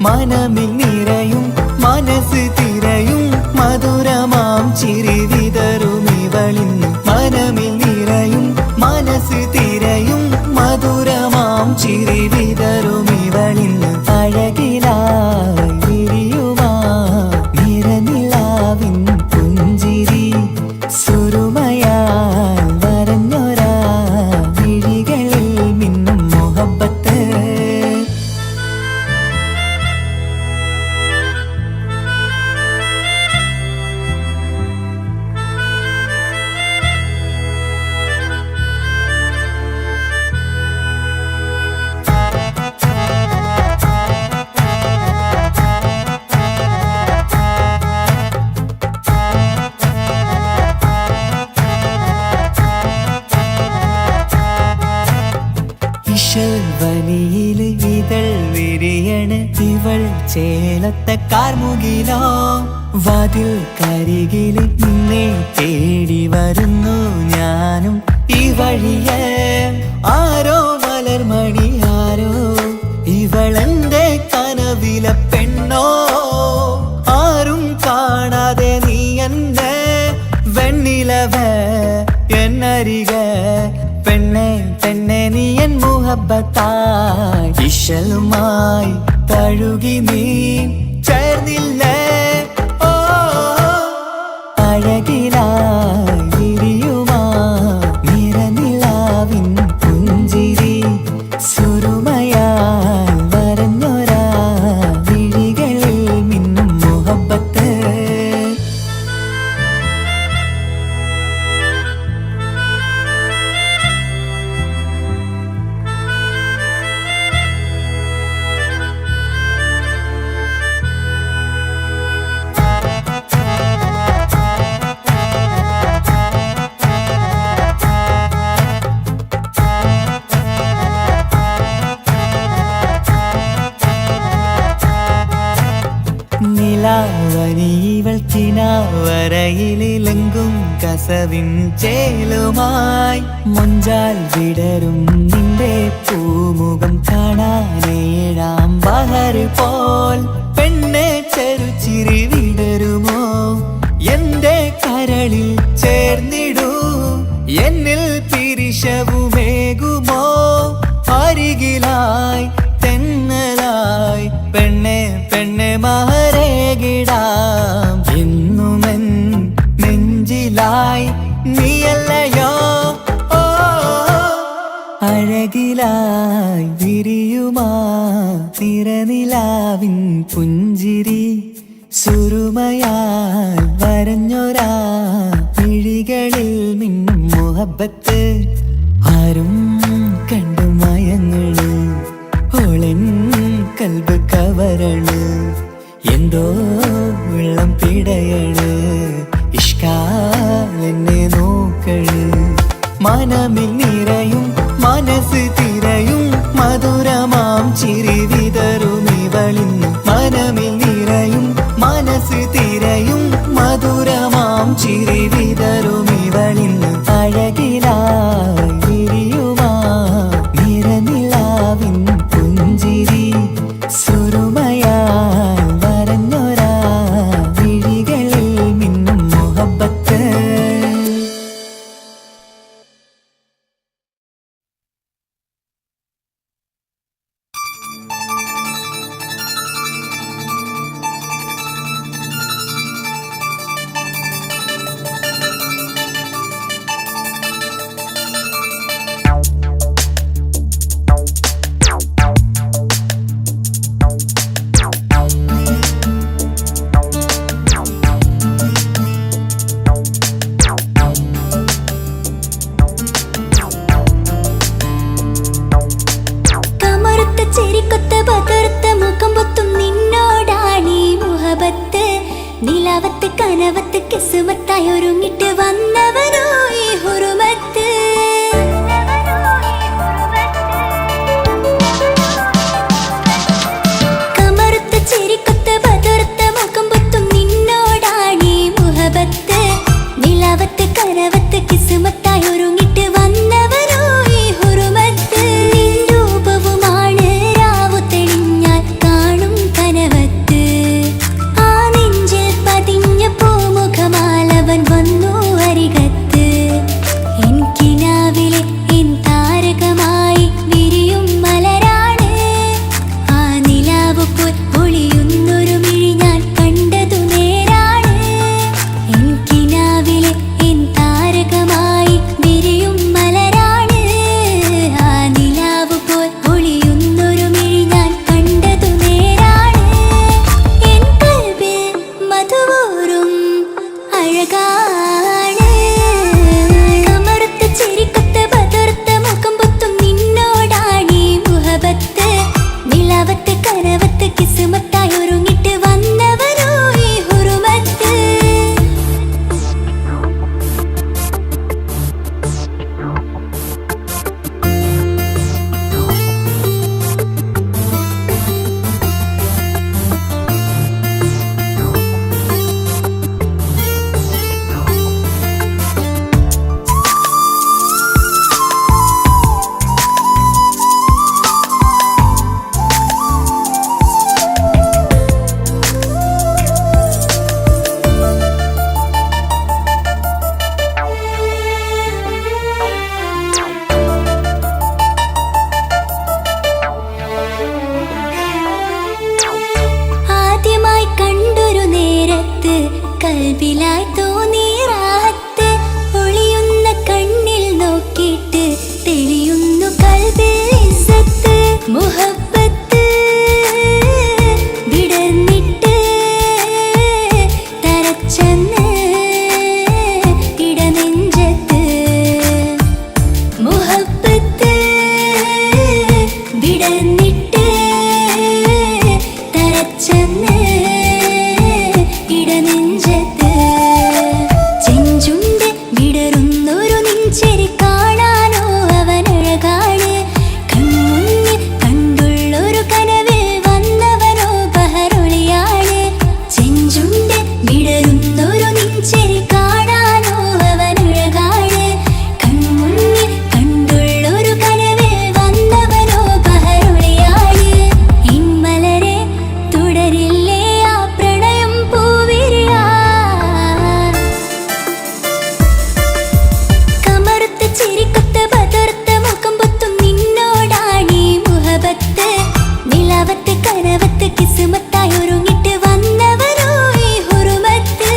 മനമിൽ നിറയും മനസ്സ് തിരയും മധുരമാം ചിരി വിതറും ഇവളിന്ന് മനമിൽ നിറയും മനസ്സ് തിരയും മധുരമാം ചിരി വിതറും ഇവളിന്ന് അഴകിലായി വിരിയുമാ നിറനിലാവിൻ പുഞ്ചിരി സുരുമയാൽ വരഞ്ഞൊരാ വിഴികളിൽ മിന്നും മുഹബത്ത് വനിയില് ഇതൾ വിരിയണ് ഇവൾ ചേലത്തെ കാർമുകിലോ വാതിൽ കരികില് നിന്നെ തേടി വരുന്നു ഞാനും ഈ വഴിയെ ആരോ മലർമണി ആരോ ഇവളെന്റെ കനവിലെ പെണ്ണോ ആരും കാണാതെ നീ എന്നെ വെണ്ണിലവ എന്നരിക പെണ്ണെ പെണ്ണെ നീ എൻ മുഹബത്തായി ഇശലുമായി തഴുകി നീ ചേർന്നില്ലേ ഓ അഴകിലായി വിരിയുമാ നിറനിലാവിൻ പുഞ്ചിരി സുരുമയാൽ വരഞ്ഞൊരാ വിഴികളിൽ മിന്നും മുഹബത്ത് നിലാവനിവൾ കിനാവരയിലെങ്കും കസവിൻ ചേലുമായി മുഞ്ചാൽ വിടരും നിന്റെ പൂമുഖം കാണാനേഴാം ബഹർ പോൽ പെണ്ണെ ചെറുചിരി വിടരുമോ എന്റെ കരളിൽ ചേർന്നിടൂ എന്നിൽ പിരിശവുമേകുമോ അരികിലായി തെന്നലായി പെണ്ണെ പെണ്ണെ മഹരേകിടാം എന്നുമെൻ നെഞ്ചിലായി നീയല്ലയോ ഓ അഴകിലായി വിരിയുമാ തിരനിലാവിൻ പുഞ്ചിരി സുരുമയാൽ വരഞ്ഞൊരാ വിഴികളിൽ മിന്നും മുഹബത്ത് ആരും കണ്ടു മയങ്ങള് ഓളൻ കൽബ് കവരണ് എന്തോ വെള്ളം പിടയണ് ഇഷ്കാലെന്നെ നോക്കള് മനമിൽ നിറയും മനസ്സ് തിരയും മധുരമാം ചിരി വിതറും ഇവളിന്ന് മനമിൽ നിറയും മനസ്സ് തിരയും മധുരമാം ചിരി വിതറും ഇവളിന്ന് അഴകിലായി വിരിയുമാ നിറനിലാവിൻ പുഞ്ചിരി സുരുമയാൽ വരഞ്ഞൊരാ വിഴികളിൽ മിന്നും മുഹബത്ത് ചെരിക്കൊത്ത പകർത്ത മുഖം പൊത്തും നിന്നോടാണീ മുഹബത്ത് നിലാവത്ത് കനവത്ത് കിസ്മത്തായി ഒരുങ്ങിട്ട് വന്നവനോ ഈ ഹുറുമത്ത്. കമറുത്ത ചിരിക്കൊത്ത ബദർത്ത മുഖം പൊത്തും നിന്നോടാണീ മുഹബത്ത്. നിലാവത്ത് കനവത്ത് കിസ്മത്തായി ഒരുങ്ങിട്ട് വന്നവനോ ഈ ഹുറുമത്ത്. നിൻ രൂപവുമാണ് രാവു തെളിഞ്ഞാൽ കാണും കനവത്ത്. ആ നെഞ്ചിൽ പതിഞ്ഞ പൂമുഖമാലവൻ വന്നു അരികത്ത്. എൻ കിനാവിലെ എൻ താരകമായി വിരിയും മലരാണ്. ആ നിലാവ് പോൽ ഒളിയുന്നൊരു മിഴി ഞാൻ കണ്ടതു നേരാണ്. എൻ കിനാവിലെ എൻ താരകമായി വിരിയും മലരാണ്. ആ നിലാവ് പോൽ ഒളിയുന്നൊരു മിഴി ഞാൻ കണ്ടതു നേരാണ്. എൻ കൽബിൽ മധുവൂറും അഴകാണ്. കമറുത്ത ചിരിക്കൊത്ത ബദർത്ത മുഖം പൊത്തും നിന്നോടാണീ മുഹബത്ത്. നിലാവത്ത് കനവത്ത് കിസ്മത്തായി ഒരുങ്ങിട്ട് വന്നവനോ ഈ ഹുറുമത്ത്. ആദ്യമായി കണ്ടൊരു നേരത്ത് കൽബിലായി തോന്നി റാഹത്ത്. ഒളിയുന്ന കണ്ണിൽ നോക്കിയിട്ട് തെളിയുന്നു കൽബിൽ ഇസ്സത്ത്. മുഹബ്ബത്ത് വിടർന്നിട്ട് തരച്ചെന്ന് ഇടനെഞ്ചത്ത്. മുഹബ്ബത്ത് വിടർന്നിട്ട് തരച്ചെന്ന് ഇടനെഞ്ചത്ത്. ചെഞ്ചുണ്ട് വിടരുന്നൊരു നെഞ്ചരി കാണാനോ അവനഴകാണ്. കൺമുന്നിൽ കണ്ടുള്ളൊരു കനവിൽ വന്നവനോ ബഹറൊളിയാണ്. ചെഞ്ചുണ്ട് വിടരുന്നൊരു നെഞ്ചരി കാണാനോ അവനഴകാണ്. കൺമുന്നിൽ കണ്ടുള്ളൊരു കനവിൽ വന്നവനോ ബഹറൊളിയാണ്. ഇൻമലരെ തുടരില്ലേ ആ പ്രണയം പൂവിരിയാ. കമറുത്ത ചിരിക്കൊത്ത ബദർത്ത മുഖം പൊത്തും നിന്നോടാണീ മുഹബത്ത്. നിലാവത്ത് കനവത്ത് കിസ്മത്തായി ഒരുങ്ങിട്ട് വന്നവനോ ഈ ഹുറുമത്ത്.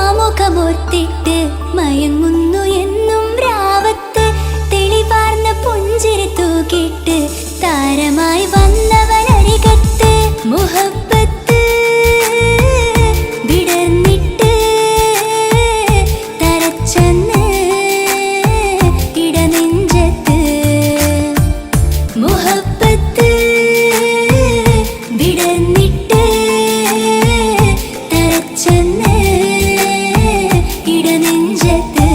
മധുരിക്കുമാമുഖമോർത്തിട്ട് മയങ്ങുന്നു എന്നും രാവത്ത്. തെളിവാർന്ന പുഞ്ചിരി തൂക്കിട്ട് താരമായി വന്നവനരികത്ത്. മുഹബ്ബത്ത് വിടർന്നിട്ട് തരച്ചെന്ന് ഇടനെഞ്ചത്ത്. മുഹബ്ബത്ത് വിടർന്നിട്ട് തരച്ചെന്ന് ഇടനെഞ്ചത്ത്.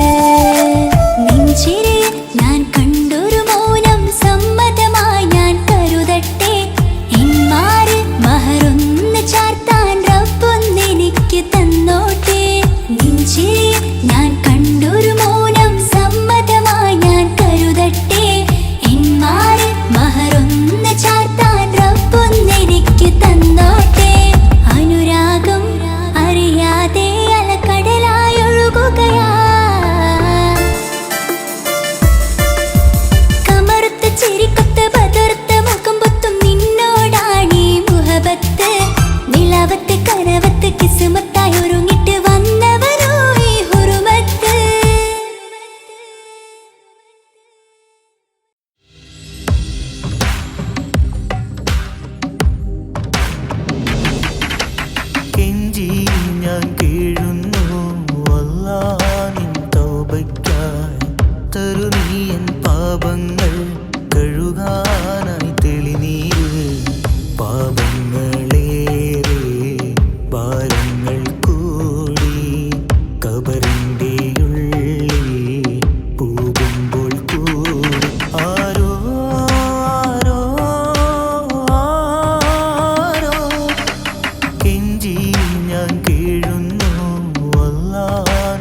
ഞാൻ കീഴുന്നു അല്ലാ നിൻ തൗബയ്ക്കായി തരു നീ എൻ പാപങ്ങൾ കഴുകാനായി തെളിനീര് പാപങ്ങളേറെ ഭാരങ്ങൾ കൂടി കബറിൻ്റെ ഉള്ളിൽ പോകുമ്പോൾ കൂടി ആരോ ആരോ ആരോ കെഞ്ചി ഞാൻ കീഴുന്നു അല്ലാ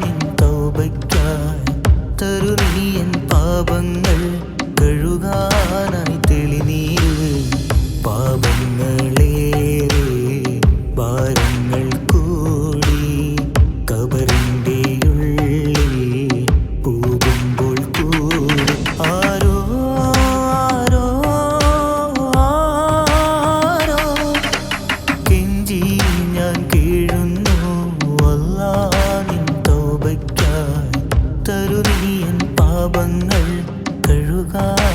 നിൻ തൗബയ്ക്കായി തരു നീ എൻ പാപങ്ങൾ കഴുകാനായി തെളിനീര് പാപങ്ങളേറെ ഭാരങ്ങൾ കൂടി കബറിൻ്റെ ഉള്ളിൽ പോകുമ്പോൾ കൂടി ആരോ ആരോ ആരോ കെഞ്ചി ഞാൻ കീഴുന്നു അല്ലാ നിൻ തൗബയ്ക്കായി തരു നീ എൻ പാപങ്ങൾ കഴുകാൻ